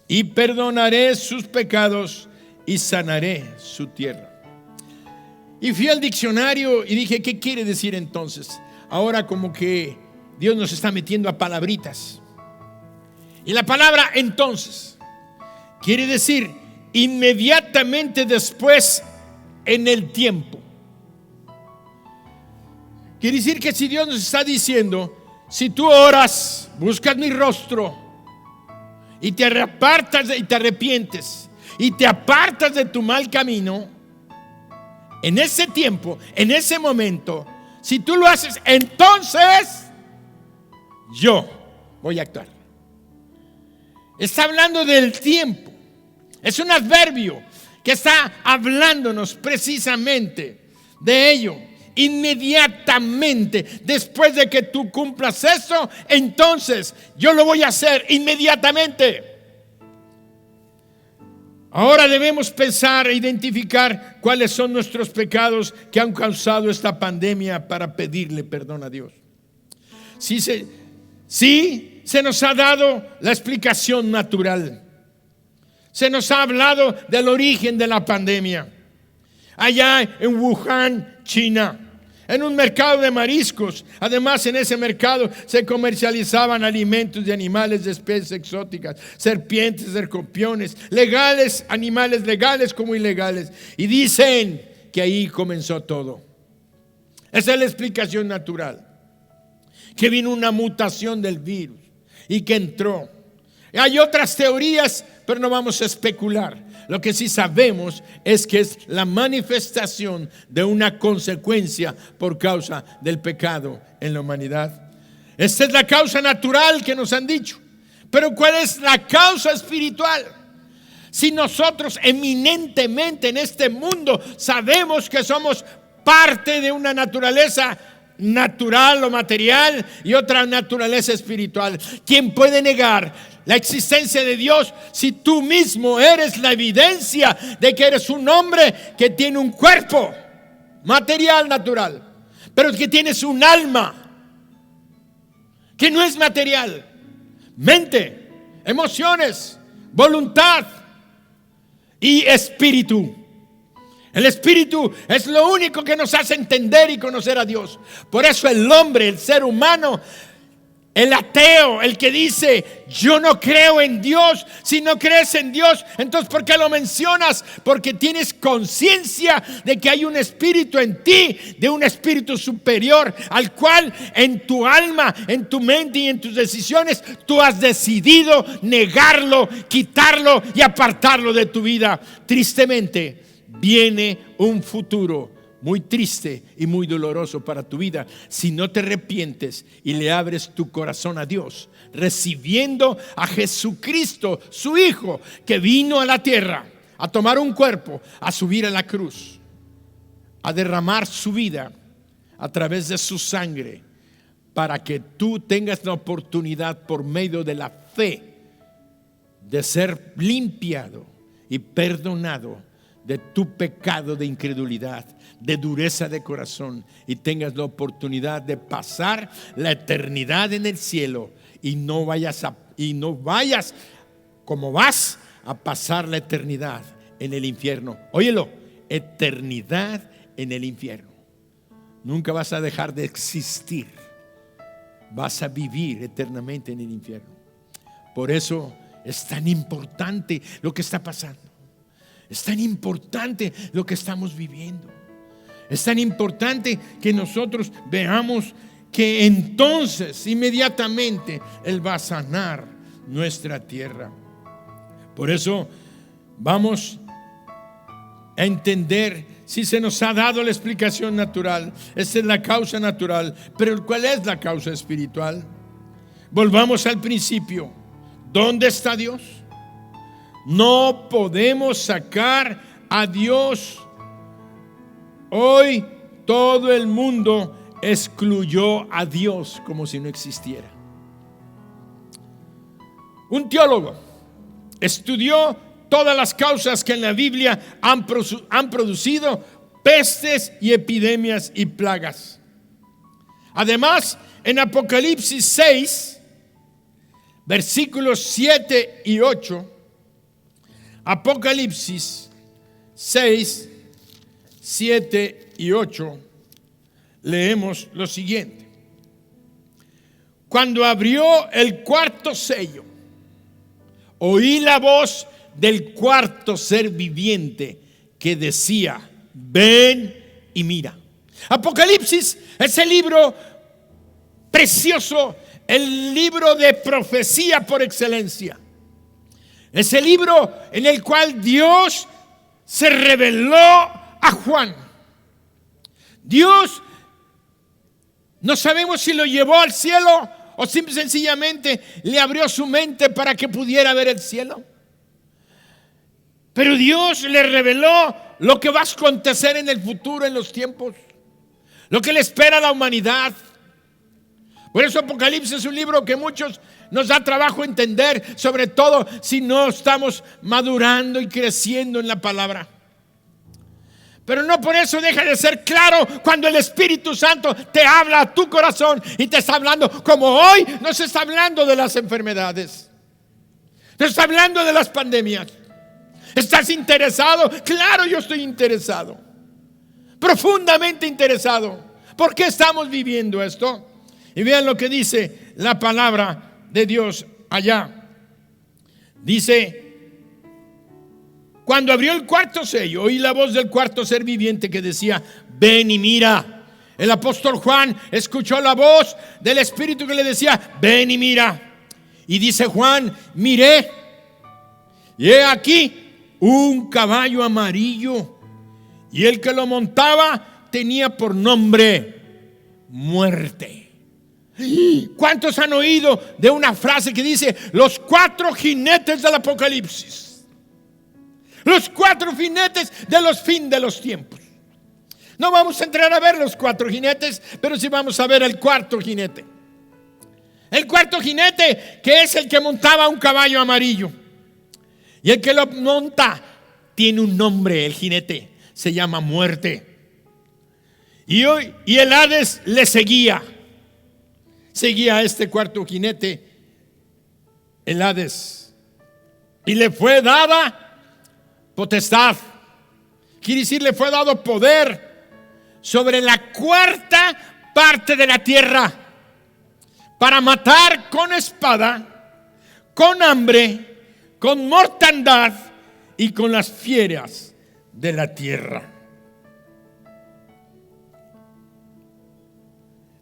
y perdonaré sus pecados y sanaré su tierra. Y fui al diccionario y dije, ¿qué quiere decir entonces? Ahora como que Dios nos está metiendo a palabritas. Y la palabra entonces quiere decir inmediatamente después, en el tiempo. Quiere decir que si Dios nos está diciendo, si tú oras, buscas mi rostro y te apartas y te arrepientes y te apartas de tu mal camino, en ese tiempo, en ese momento, si tú lo haces, entonces yo voy a actuar. Está hablando del tiempo. Es un adverbio que está hablándonos precisamente de ello. Inmediatamente, después de que tú cumplas eso, entonces yo lo voy a hacer inmediatamente. Ahora debemos pensar e identificar cuáles son nuestros pecados que han causado esta pandemia para pedirle perdón a Dios. Sí, se nos ha dado la explicación natural. Se nos ha hablado del origen de la pandemia. Allá en Wuhan, China, en un mercado de mariscos. Además, en ese mercado se comercializaban alimentos de animales de especies exóticas, serpientes, escorpiones, legales, animales legales como ilegales. Y dicen que ahí comenzó todo. Esa es la explicación natural. Que vino una mutación del virus y que entró. Hay otras teorías, pero no vamos a especular. Lo que sí sabemos es que es la manifestación de una consecuencia por causa del pecado en la humanidad. Esta es la causa natural que nos han dicho. Pero ¿cuál es la causa espiritual? Si nosotros eminentemente en este mundo sabemos que somos parte de una naturaleza natural o material y otra naturaleza espiritual, ¿quién puede negar la existencia de Dios si tú mismo eres la evidencia de que eres un hombre que tiene un cuerpo material, natural, pero que tienes un alma que no es material, mente, emociones, voluntad y espíritu? El espíritu es lo único que nos hace entender y conocer a Dios. Por eso el hombre, el ser humano, el ateo, el que dice yo no creo en Dios, si no crees en Dios, entonces ¿por qué lo mencionas? Porque tienes conciencia de que hay un espíritu en ti, de un espíritu superior, al cual en tu alma, en tu mente y en tus decisiones tú has decidido negarlo, quitarlo y apartarlo de tu vida. Tristemente, viene un futuro muy triste y muy doloroso para tu vida si no te arrepientes y le abres tu corazón a Dios, recibiendo a Jesucristo, su Hijo, que vino a la tierra a tomar un cuerpo, a subir a la cruz, a derramar su vida a través de su sangre, para que tú tengas la oportunidad por medio de la fe de ser limpiado y perdonado de tu pecado de incredulidad, de dureza de corazón, y tengas la oportunidad de pasar la eternidad en el cielo y no vayas como vas a pasar la eternidad en el infierno. Óyelo, eternidad en el infierno. Nunca vas a dejar de existir. Vas a vivir eternamente en el infierno. Por eso es tan importante lo que está pasando. Es tan importante lo que estamos viviendo. Es tan importante que nosotros veamos que entonces inmediatamente Él va a sanar nuestra tierra. Por eso vamos a entender, si se nos ha dado la explicación natural, esa es la causa natural, pero ¿cuál es la causa espiritual? Volvamos al principio. ¿Dónde está Dios? No podemos sacar a Dios. Hoy todo el mundo excluyó a Dios como si no existiera. Un teólogo estudió todas las causas que en la Biblia han producido pestes y epidemias y plagas. Además, en Apocalipsis 6, versículos 7 y 8, Apocalipsis 6, 7 y 8, leemos lo siguiente. Cuando abrió el cuarto sello, oí la voz del cuarto ser viviente que decía: ven y mira. Apocalipsis es el libro precioso, el libro de profecía por excelencia. Es el libro en el cual Dios se reveló a Juan. Dios, no sabemos si lo llevó al cielo o sencillamente le abrió su mente para que pudiera ver el cielo. Pero Dios le reveló lo que va a acontecer en el futuro, en los tiempos, lo que le espera a la humanidad. Por eso Apocalipsis es un libro que muchos nos da trabajo entender, sobre todo si no estamos madurando y creciendo en la palabra. Pero no por eso deja de ser claro cuando el Espíritu Santo te habla a tu corazón y te está hablando, como hoy nos está hablando de las enfermedades, nos está hablando de las pandemias. ¿Estás interesado? Claro, yo estoy interesado, profundamente interesado. ¿Por qué estamos viviendo esto? Y vean lo que dice la palabra de Dios allá. Dice: cuando abrió el cuarto sello, oí la voz del cuarto ser viviente que decía: ven y mira. El apóstol Juan escuchó la voz del Espíritu que le decía: ven y mira. Y dice Juan: miré, y he aquí un caballo amarillo, y el que lo montaba tenía por nombre Muerte. ¿Cuántos han oído de una frase que dice los 4 jinetes del Apocalipsis? Los 4 jinetes de los fin de los tiempos. No vamos a entrar a ver los 4 jinetes, pero sí vamos a ver el 4.º jinete. El 4.º jinete, que es el que montaba un caballo amarillo. Y el que lo monta tiene un nombre, el jinete, se llama Muerte. Y el Hades le seguía. Seguía a este 4.º jinete, el Hades. Y le fue dada potestad. Quiere decir, le fue dado poder sobre la 4ª parte de la tierra para matar con espada, con hambre, con mortandad y con las fieras de la tierra.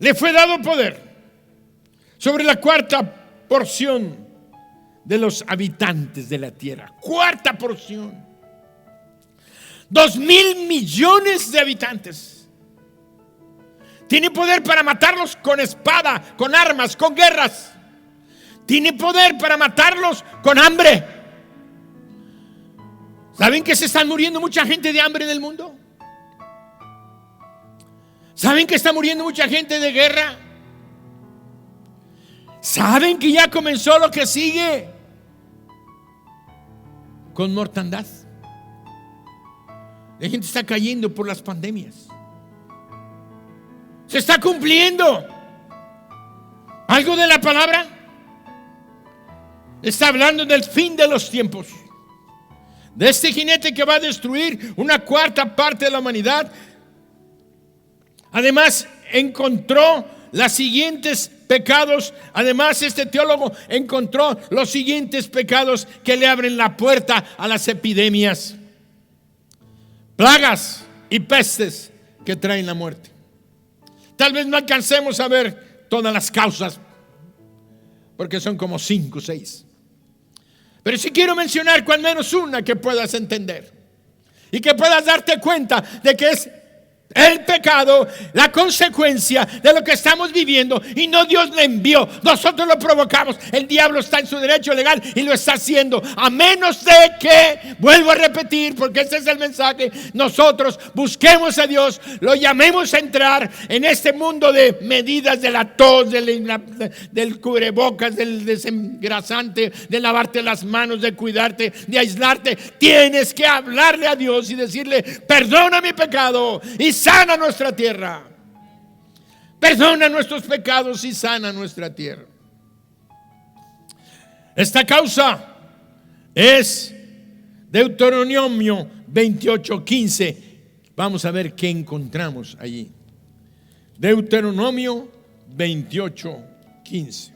Le fue dado poder sobre la 4ª porción de los habitantes de la tierra. 4ª porción. 2,000 millones de habitantes. Tiene poder para matarlos con espada, con armas, con guerras. Tiene poder para matarlos con hambre. ¿Saben que se están muriendo mucha gente de hambre en el mundo? ¿Saben que está muriendo mucha gente de guerra? ¿Saben que ya comenzó lo que sigue? Con mortandad. La gente está cayendo por las pandemias. Se está cumpliendo algo de la palabra. Está hablando del fin de los tiempos, de este jinete que va a destruir una 4ª parte de la humanidad. Además encontró los siguientes pecados. Además este teólogo encontró los siguientes pecados que le abren la puerta a las epidemias, plagas y pestes que traen la muerte. Tal vez no alcancemos a ver todas las causas, porque son como 5 o 6. Pero sí quiero mencionar cual menos una que puedas entender y que puedas darte cuenta de que es el pecado la consecuencia de lo que estamos viviendo, y no Dios le envió, nosotros lo provocamos. El diablo está en su derecho legal y lo está haciendo, a menos de que, vuelvo a repetir porque ese es el mensaje, nosotros busquemos a Dios, lo llamemos a entrar en este mundo de medidas, de la tos, del cubrebocas, del desengrasante, de lavarte las manos, de cuidarte, de aislarte. Tienes que hablarle a Dios y decirle: perdona mi pecado y sana nuestra tierra. Perdona nuestros pecados y sana nuestra tierra. Esta causa es Deuteronomio 28:15. Vamos a ver qué encontramos allí. Deuteronomio 28:15.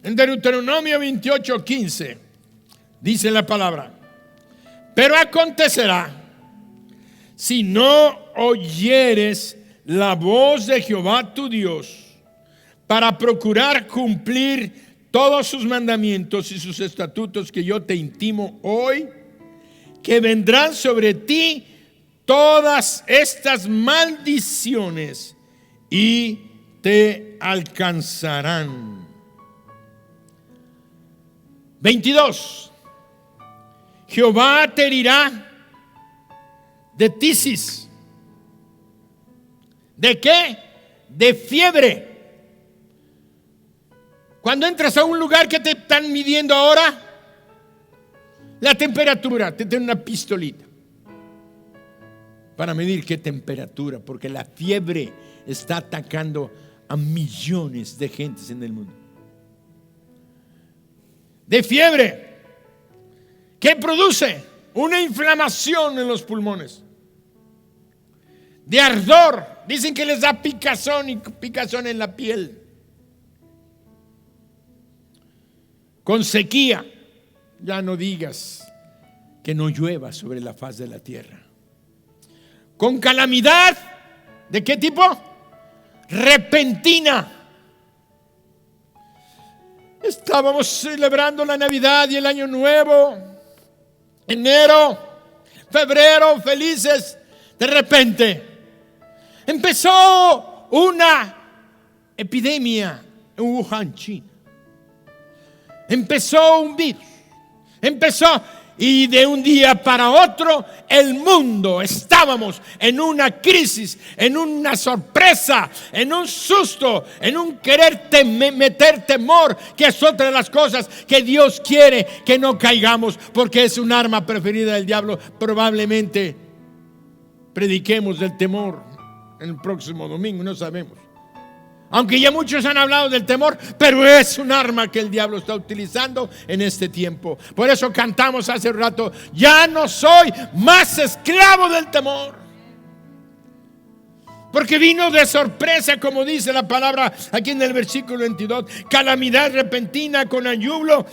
En Deuteronomio 28:15 dice la palabra: pero acontecerá, si no oyeres la voz de Jehová tu Dios para procurar cumplir todos sus mandamientos y sus estatutos que yo te intimo hoy, que vendrán sobre ti todas estas maldiciones y te alcanzarán. 22. Jehová te herirá de tisis. ¿De qué? De fiebre. Cuando entras a un lugar que te están midiendo ahora la temperatura, te tienen una pistolita para medir qué temperatura, porque la fiebre está atacando a millones de gentes en el mundo. De fiebre, ¿qué produce? Una inflamación en los pulmones. De ardor, dicen que les da picazón y picazón en la piel. Con sequía, ya no digas que no llueva sobre la faz de la tierra. Con calamidad, ¿de qué tipo? Repentina. Estábamos celebrando la Navidad y el Año Nuevo, enero, febrero, felices. De repente empezó una epidemia en Wuhan, China. Empezó un virus. Y de un día para otro el mundo estábamos en una crisis, en una sorpresa, en un susto, en un querer meter temor, que es otra de las cosas que Dios quiere que no caigamos, porque es un arma preferida del diablo. Probablemente prediquemos del temor en el próximo domingo, no sabemos. Aunque ya muchos han hablado del temor, pero es un arma que el diablo está utilizando en este tiempo. Por eso cantamos hace un rato: ya no soy más esclavo del temor. Porque vino de sorpresa, como dice la palabra aquí en el versículo 22, calamidad repentina con ayublo.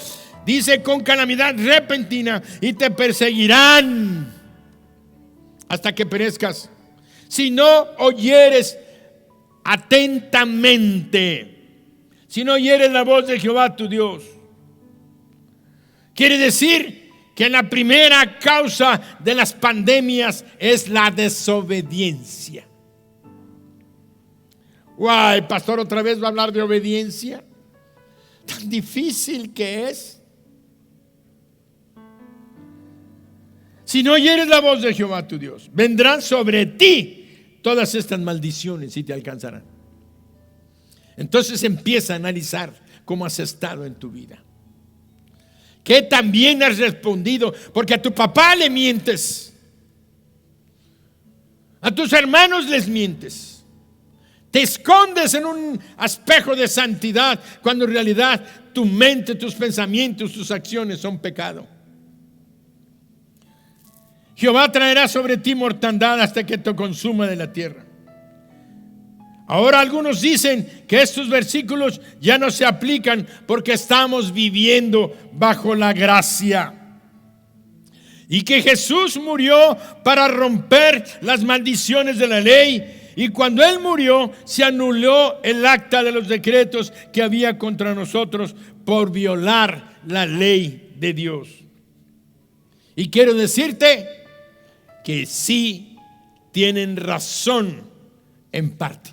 Dice: con calamidad repentina, y te perseguirán hasta que perezcas, si no oyeres atentamente, si no oyeres la voz de Jehová tu Dios. Quiere decir que la primera causa de las pandemias es la desobediencia. Guay, pastor, otra vez va a hablar de obediencia. Tan difícil que es. Si no oyeres la voz de Jehová tu Dios, vendrán sobre ti todas estas maldiciones y te alcanzarán. Entonces empieza a analizar cómo has estado en tu vida. ¿Qué también has respondido? Porque a tu papá le mientes, a tus hermanos les mientes, te escondes en un espejo de santidad, cuando en realidad tu mente, tus pensamientos, tus acciones son pecado. Jehová traerá sobre ti mortandad hasta que te consuma de la tierra. Ahora algunos dicen que estos versículos ya no se aplican porque estamos viviendo bajo la gracia, y que Jesús murió para romper las maldiciones de la ley, y cuando Él murió se anuló el acta de los decretos que había contra nosotros por violar la ley de Dios. Y quiero decirte que sí tienen razón en parte.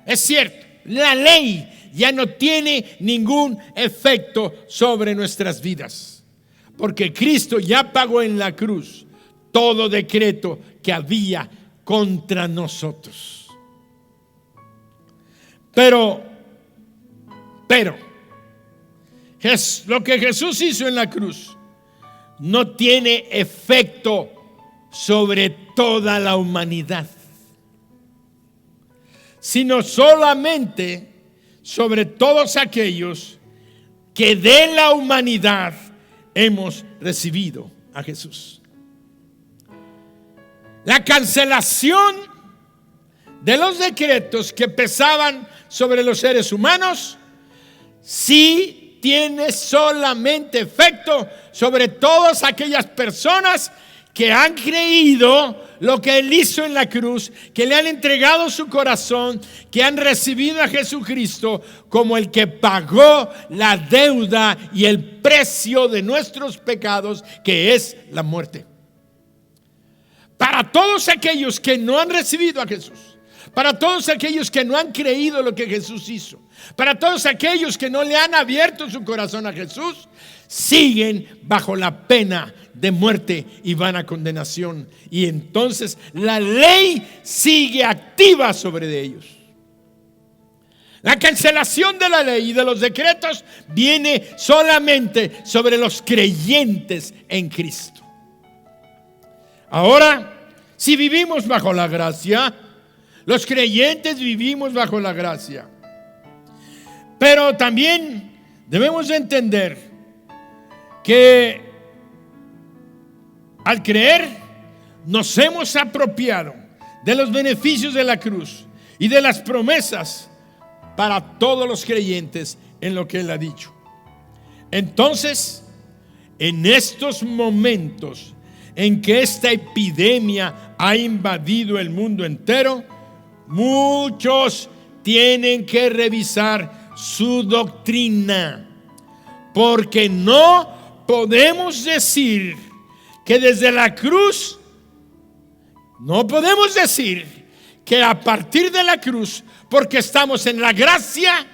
Es cierto, la ley ya no tiene ningún efecto sobre nuestras vidas, porque Cristo ya pagó en la cruz todo decreto que había contra nosotros. Pero lo que Jesús hizo en la cruz no tiene efecto sobre toda la humanidad, sino solamente sobre todos aquellos que de la humanidad hemos recibido a Jesús. La cancelación de los decretos que pesaban sobre los seres humanos sí tiene solamente efecto sobre todas aquellas personas que han creído lo que Él hizo en la cruz, que le han entregado su corazón, que han recibido a Jesucristo como el que pagó la deuda y el precio de nuestros pecados, que es la muerte. Para todos aquellos que no han recibido a Jesús, para todos aquellos que no han creído lo que Jesús hizo, para todos aquellos que no le han abierto su corazón a Jesús, siguen bajo la pena de muerte y van a condenación. Y entonces la ley sigue activa sobre ellos. La cancelación de la ley y de los decretos viene solamente sobre los creyentes en Cristo. Ahora, si vivimos bajo la gracia, los creyentes vivimos bajo la gracia. Pero también debemos entender que al creer nos hemos apropiado de los beneficios de la cruz y de las promesas para todos los creyentes en lo que Él ha dicho. Entonces, en estos momentos en que esta epidemia ha invadido el mundo entero, muchos tienen que revisar su doctrina, porque no podemos decir que desde la cruz, no podemos decir que a partir de la cruz, porque estamos en la gracia,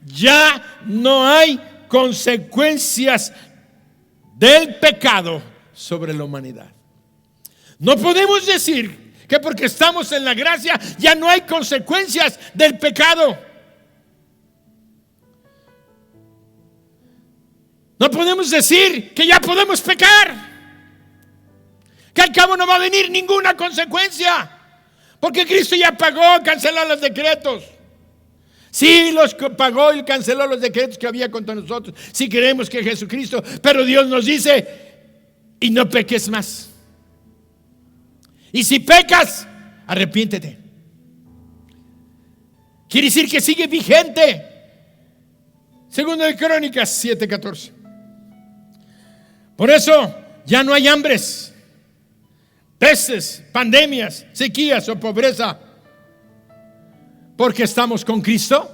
ya no hay consecuencias del pecado sobre la humanidad. No podemos decir que porque estamos en la gracia ya no hay consecuencias del pecado. No podemos decir que ya podemos pecar, que al cabo no va a venir ninguna consecuencia, porque Cristo ya pagó, canceló los decretos. Sí, los pagó y canceló los decretos que había contra nosotros, si creemos que es Jesucristo. Pero Dios nos dice: y no peques más. Y si pecas, arrepiéntete. Quiere decir que sigue vigente. Segundo de Crónicas 7:14. Por eso ya no hay hambres, pestes, pandemias, sequías o pobreza, porque estamos con Cristo.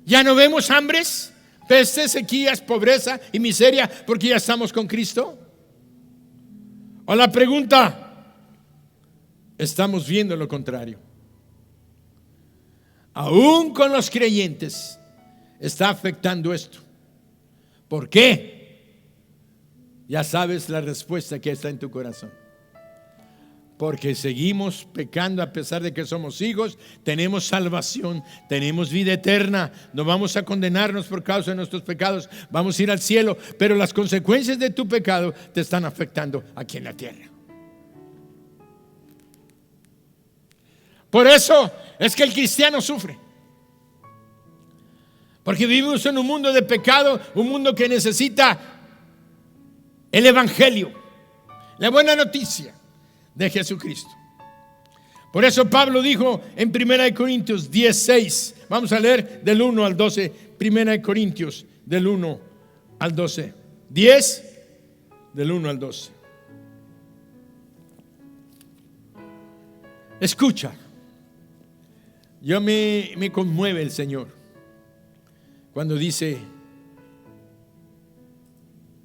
Ya no vemos hambres, pestes, sequías, pobreza y miseria, porque ya estamos con Cristo. O la pregunta: estamos viendo lo contrario. Aún con los creyentes está afectando esto. ¿Por qué? Ya sabes la respuesta que está en tu corazón. Porque seguimos pecando a pesar de que somos hijos. Tenemos salvación, tenemos vida eterna. No vamos a condenarnos por causa de nuestros pecados. Vamos a ir al cielo. Pero las consecuencias de tu pecado te están afectando aquí en la tierra. Por eso es que el cristiano sufre. Porque vivimos en un mundo de pecado, un mundo que necesita el evangelio, la buena noticia de Jesucristo. Por eso Pablo dijo en 1 Corintios 10:6, vamos a leer del 1 al 12, 1 Corintios del 1 al 12, 10 del 1 al 12. Escucha, yo me conmueve el Señor cuando dice: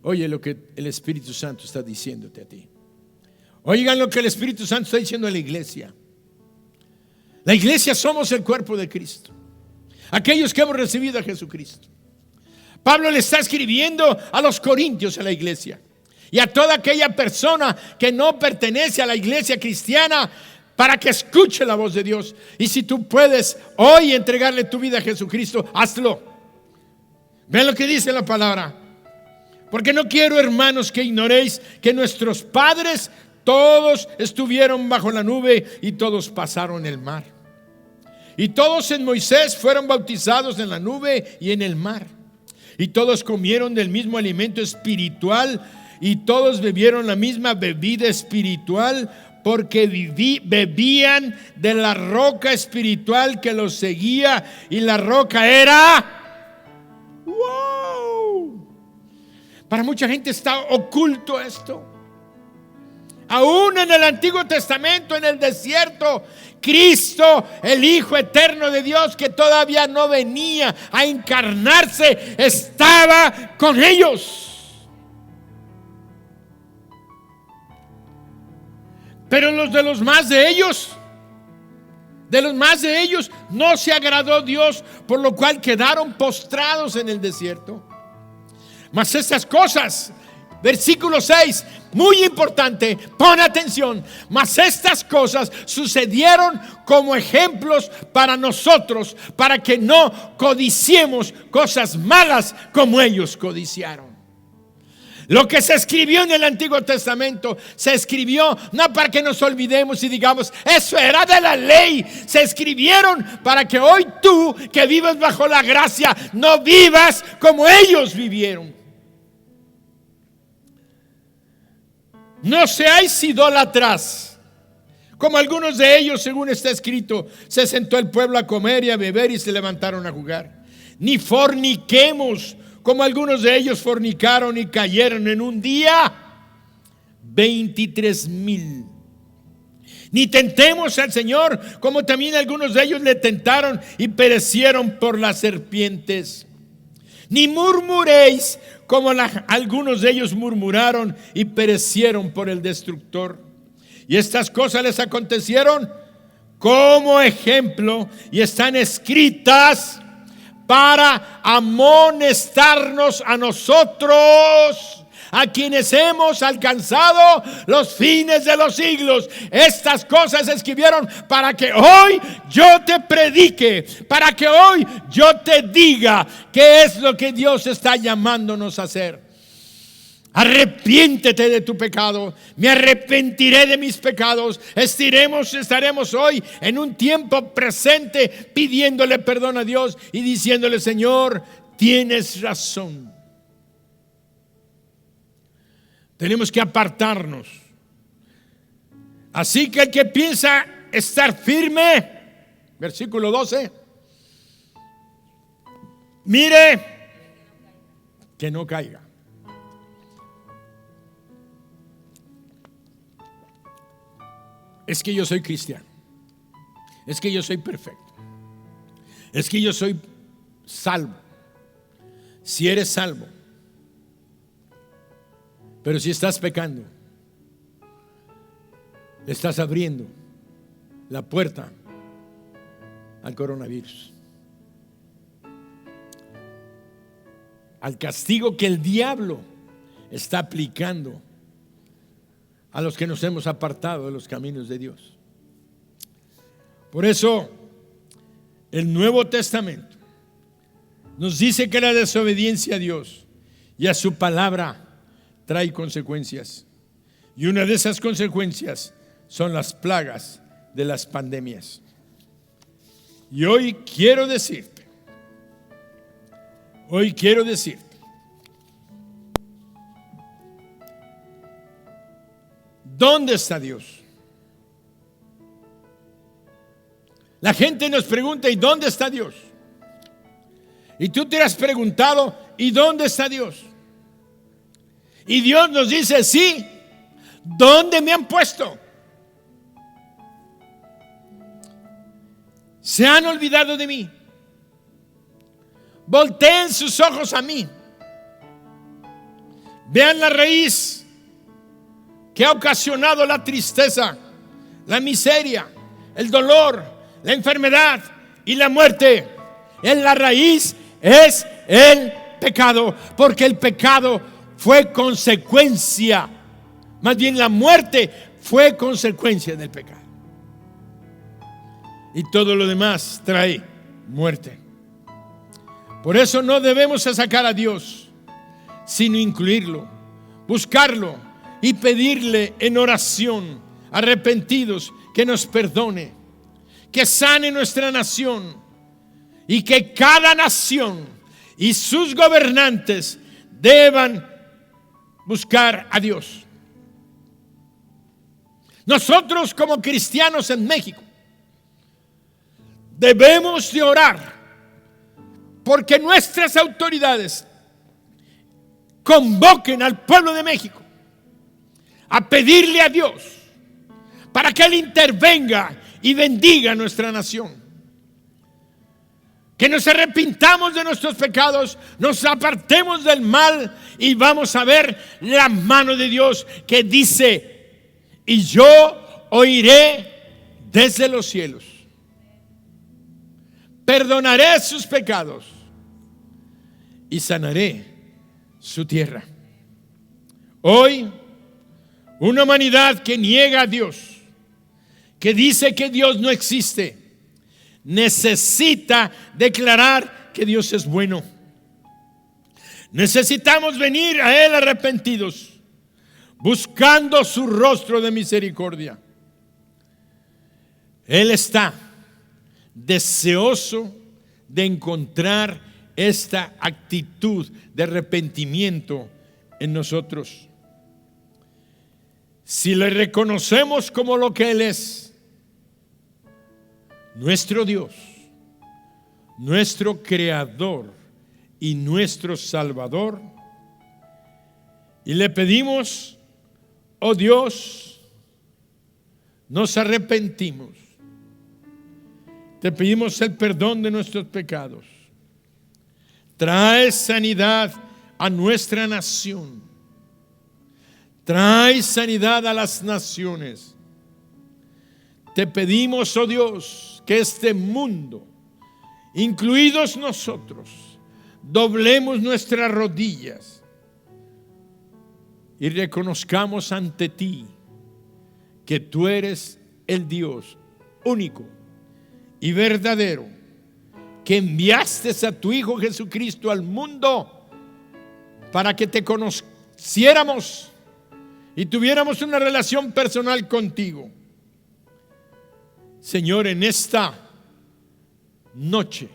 oye lo que el Espíritu Santo está diciéndote a ti. Oigan lo que el Espíritu Santo está diciendo a la iglesia. La iglesia somos el cuerpo de Cristo, aquellos que hemos recibido a Jesucristo. Pablo le está escribiendo a los corintios, a la iglesia, y a toda aquella persona que no pertenece a la iglesia cristiana, para que escuche la voz de Dios. Y si tú puedes hoy entregarle tu vida a Jesucristo, hazlo. Vean lo que dice la palabra: porque no quiero, hermanos, que ignoréis que nuestros padres todos estuvieron bajo la nube y todos pasaron el mar. Y todos en Moisés fueron bautizados en la nube y en el mar. Y todos comieron del mismo alimento espiritual y todos bebieron la misma bebida espiritual, porque bebían de la roca espiritual que los seguía, y la roca era... ¡Wow! Para mucha gente está oculto esto. Aún en el Antiguo Testamento, en el desierto, Cristo, el Hijo eterno de Dios, que todavía no venía a encarnarse, estaba con ellos. Pero de los más de ellos no se agradó Dios, por lo cual quedaron postrados en el desierto. Mas estas cosas, versículo 6, muy importante, pon atención. Mas estas cosas sucedieron como ejemplos para nosotros, para que no codiciemos cosas malas como ellos codiciaron. Lo que se escribió en el Antiguo Testamento se escribió no para que nos olvidemos y digamos: eso era de la ley. Se escribieron para que hoy tú, que vives bajo la gracia, no vivas como ellos vivieron. No seáis idólatras, como algunos de ellos, según está escrito: se sentó el pueblo a comer y a beber y se levantaron a jugar. Ni forniquemos, como algunos de ellos fornicaron y cayeron en un día 23,000. Ni tentemos al Señor, como también algunos de ellos le tentaron y perecieron por las serpientes. Ni murmuréis como algunos de ellos murmuraron y perecieron por el destructor. Y estas cosas les acontecieron como ejemplo y están escritas para amonestarnos a nosotros, a quienes hemos alcanzado los fines de los siglos. Estas cosas se escribieron para que hoy yo te predique, para que hoy yo te diga qué es lo que Dios está llamándonos a hacer. Arrepiéntete de tu pecado. Me arrepentiré de mis pecados. Estaremos hoy en un tiempo presente pidiéndole perdón a Dios y diciéndole: Señor, tienes razón. Tenemos que apartarnos. Así que el que piensa estar firme, versículo 12, mire que no caiga. Es que yo soy cristiano. Es que yo soy perfecto. Es que yo soy salvo. Si eres salvo. Pero si estás pecando, le estás abriendo la puerta al coronavirus, al castigo que el diablo está aplicando a los que nos hemos apartado de los caminos de Dios. Por eso el Nuevo Testamento nos dice que la desobediencia a Dios y a su palabra trae consecuencias. Y una de esas consecuencias son las plagas de las pandemias. Y hoy quiero decirte, ¿dónde está Dios? La gente nos pregunta: ¿y dónde está Dios? Y tú te has preguntado: ¿y dónde está Dios? Y Dios nos dice: sí, ¿dónde me han puesto? Se han olvidado de mí. Volteen sus ojos a mí. Vean la raíz que ha ocasionado la tristeza, la miseria, el dolor, la enfermedad y la muerte. En la raíz es el pecado, porque el pecado fue consecuencia, más bien la muerte fue consecuencia del pecado. Y todo lo demás trae muerte. Por eso no debemos sacar a Dios, sino incluirlo, buscarlo y pedirle en oración, arrepentidos, que nos perdone, que sane nuestra nación y que cada nación y sus gobernantes deban buscar a Dios. Nosotros como cristianos en México debemos de orar porque nuestras autoridades convoquen al pueblo de México a pedirle a Dios para que Él intervenga y bendiga a nuestra nación. Que nos arrepintamos de nuestros pecados, nos apartemos del mal y vamos a ver la mano de Dios que dice: y yo oiré desde los cielos, perdonaré sus pecados y sanaré su tierra. Hoy, una humanidad que niega a Dios, que dice que Dios no existe, necesita declarar que Dios es bueno. Necesitamos venir a Él arrepentidos, buscando su rostro de misericordia. Él está deseoso de encontrar esta actitud de arrepentimiento en nosotros. Si le reconocemos como lo que Él es, nuestro Dios, nuestro Creador y nuestro Salvador, y le pedimos: oh Dios, nos arrepentimos, te pedimos el perdón de nuestros pecados, Trae sanidad a nuestra nación. Trae sanidad a las naciones. Te pedimos, oh Dios, que este mundo, incluidos nosotros, doblemos nuestras rodillas y reconozcamos ante ti que tú eres el Dios único y verdadero, que enviaste a tu Hijo Jesucristo al mundo para que te conociéramos y tuviéramos una relación personal contigo. Señor, en esta noche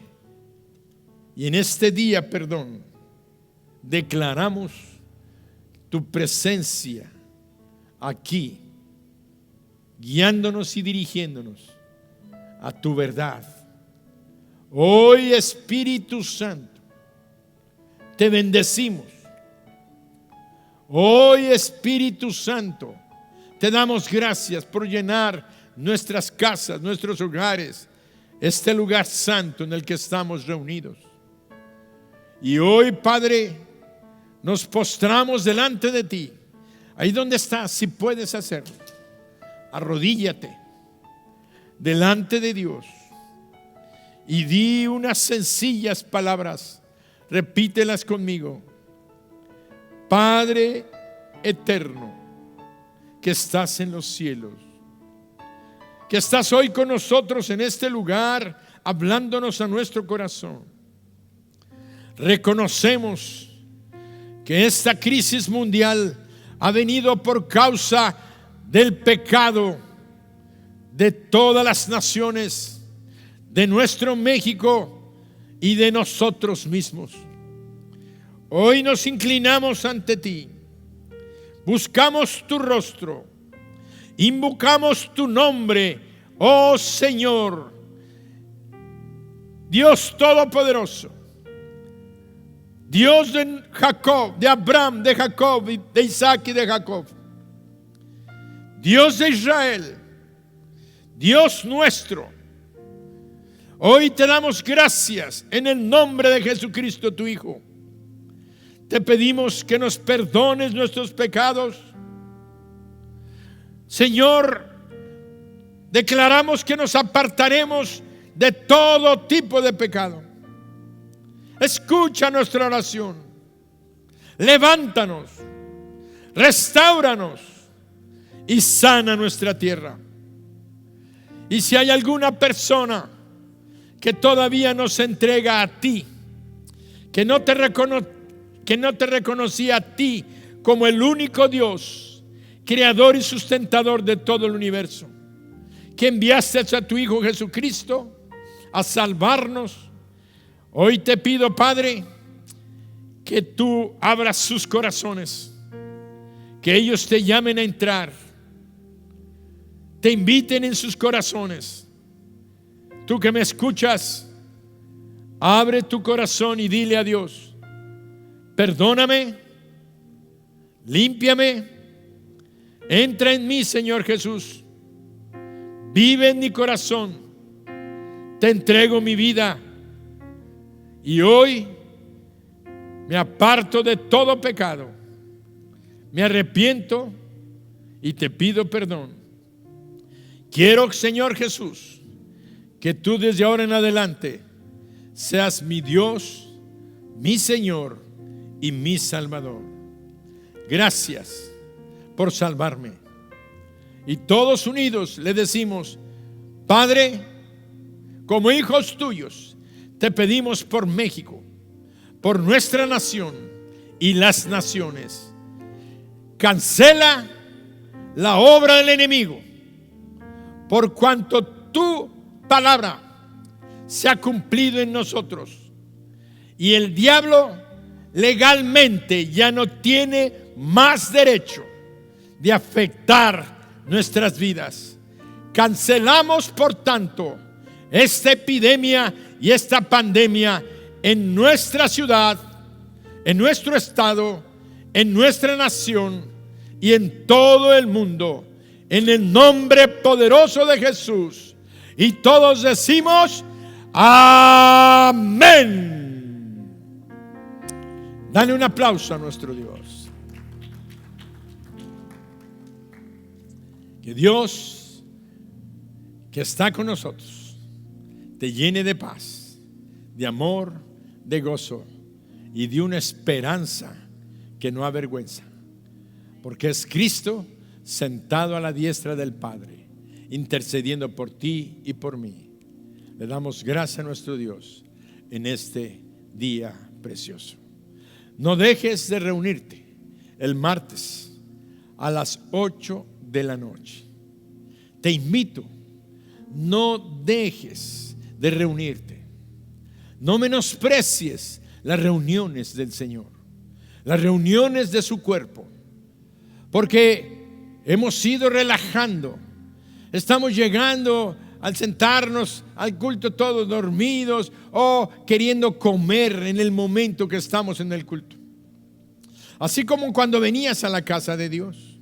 y en este día, declaramos tu presencia aquí, guiándonos y dirigiéndonos a tu verdad. Hoy, Espíritu Santo, te bendecimos. Hoy, Espíritu Santo, te damos gracias por llenar nuestras casas, nuestros hogares, este lugar santo en el que estamos reunidos. Y hoy, Padre, nos postramos delante de ti. Ahí donde estás, si puedes hacerlo, arrodíllate delante de Dios y di unas sencillas palabras. Repítelas conmigo. Padre eterno, que estás en los cielos, que estás hoy con nosotros en este lugar, hablándonos a nuestro corazón. Reconocemos que esta crisis mundial ha venido por causa del pecado de todas las naciones, de nuestro México y de nosotros mismos. Hoy nos inclinamos ante ti, buscamos tu rostro, invocamos tu nombre, oh Señor, Dios Todopoderoso, Dios de Jacob, de Abraham, de Jacob, de Isaac y de Jacob, Dios de Israel, Dios nuestro. Hoy te damos gracias en el nombre de Jesucristo, tu Hijo. Te pedimos que nos perdones nuestros pecados. Señor, declaramos que nos apartaremos de todo tipo de pecado. Escucha nuestra oración. Levántanos, restáuranos y sana nuestra tierra. Y si hay alguna persona que todavía no se entrega a ti, que no te reconocía a ti como el único Dios, creador y sustentador de todo el universo, que enviaste a tu Hijo Jesucristo a salvarnos, hoy te pido, Padre, que tú abras sus corazones, que ellos te llamen a entrar, te inviten en sus corazones. Tú que me escuchas, abre tu corazón y dile a Dios: perdóname, límpiame, entra en mí, Señor Jesús, vive en mi corazón, te entrego mi vida y hoy me aparto de todo pecado, me arrepiento y te pido perdón. Quiero, Señor Jesús, que tú desde ahora en adelante seas mi Dios, mi Señor y mi Salvador. Gracias por salvarme. Y todos unidos le decimos: Padre, como hijos tuyos, te pedimos por México, por nuestra nación y las naciones. Cancela la obra del enemigo, por cuanto tu palabra se ha cumplido en nosotros. Y el diablo legalmente ya no tiene más derecho de afectar nuestras vidas. Cancelamos, por tanto, esta epidemia y esta pandemia en nuestra ciudad, en nuestro estado, en nuestra nación y en todo el mundo, en el nombre poderoso de Jesús. Y todos decimos: amén. Dale un aplauso a nuestro Dios. Que Dios, que está con nosotros, te llene de paz, de amor, de gozo y de una esperanza que no avergüenza, porque es Cristo sentado a la diestra del Padre, intercediendo por ti y por mí. Le damos gracias a nuestro Dios en este día precioso. No dejes de reunirte el martes a las 8 de la noche. Te invito, no dejes de reunirte. No menosprecies las reuniones del Señor, las reuniones de su cuerpo, porque hemos ido relajando. Estamos llegando al sentarnos al culto todos dormidos o queriendo comer en el momento que estamos en el culto. Así como cuando venías a la casa de Dios,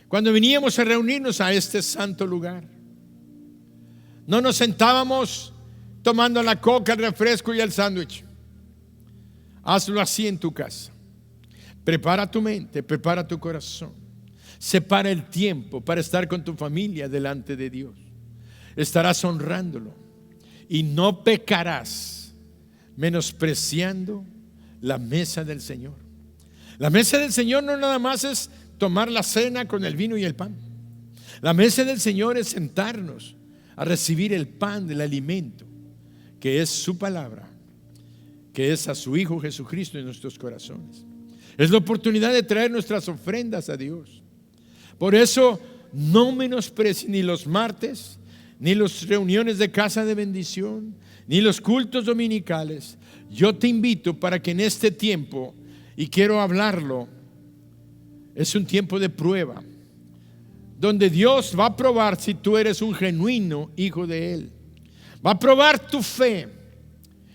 cuando veníamos a reunirnos a este santo lugar, no nos sentábamos tomando la coca, el refresco y el sándwich. Hazlo así en tu casa. Prepara tu mente, prepara tu corazón. Separa el tiempo para estar con tu familia delante de Dios. Estarás honrándolo y no pecarás menospreciando la mesa del Señor. La mesa del Señor no nada más es tomar la cena con el vino y el pan. La mesa del Señor es sentarnos a recibir el pan del alimento, que es su palabra, que es a su Hijo Jesucristo en nuestros corazones. Es la oportunidad de traer nuestras ofrendas a Dios. Por eso no menosprecies ni los martes, ni las reuniones de casa de bendición, ni los cultos dominicales. Yo te invito para que en este tiempo, y quiero hablarlo, es un tiempo de prueba, donde Dios va a probar si tú eres un genuino hijo de Él. Va a probar tu fe.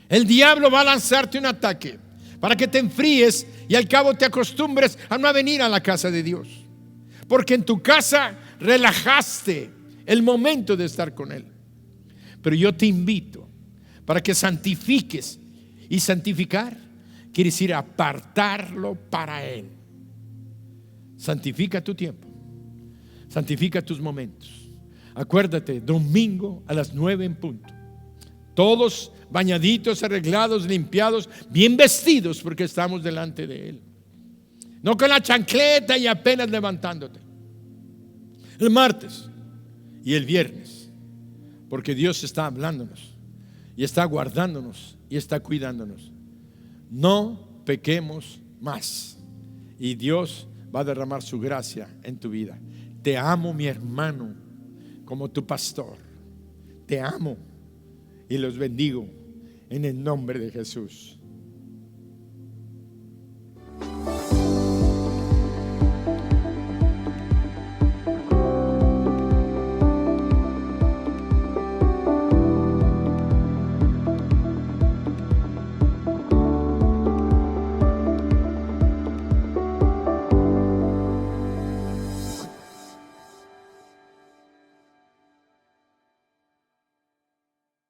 El diablo va a lanzarte un ataque para que te enfríes y al cabo te acostumbres a no venir a la casa de Dios, porque en tu casa relajaste el momento de estar con Él. Pero yo te invito para que santifiques, y santificar quiere decir apartarlo para Él. Santifica tu tiempo, santifica tus momentos. Acuérdate, domingo a las 9 en punto, todos bañaditos, arreglados, limpiados, bien vestidos, porque estamos delante de Él. No con la chancleta y apenas levantándote. El martes y el viernes, porque Dios está hablándonos y está guardándonos y está cuidándonos. No pequemos más y Dios va a derramar su gracia en tu vida. Te amo, mi hermano, como tu pastor. Te amo y los bendigo en el nombre de Jesús.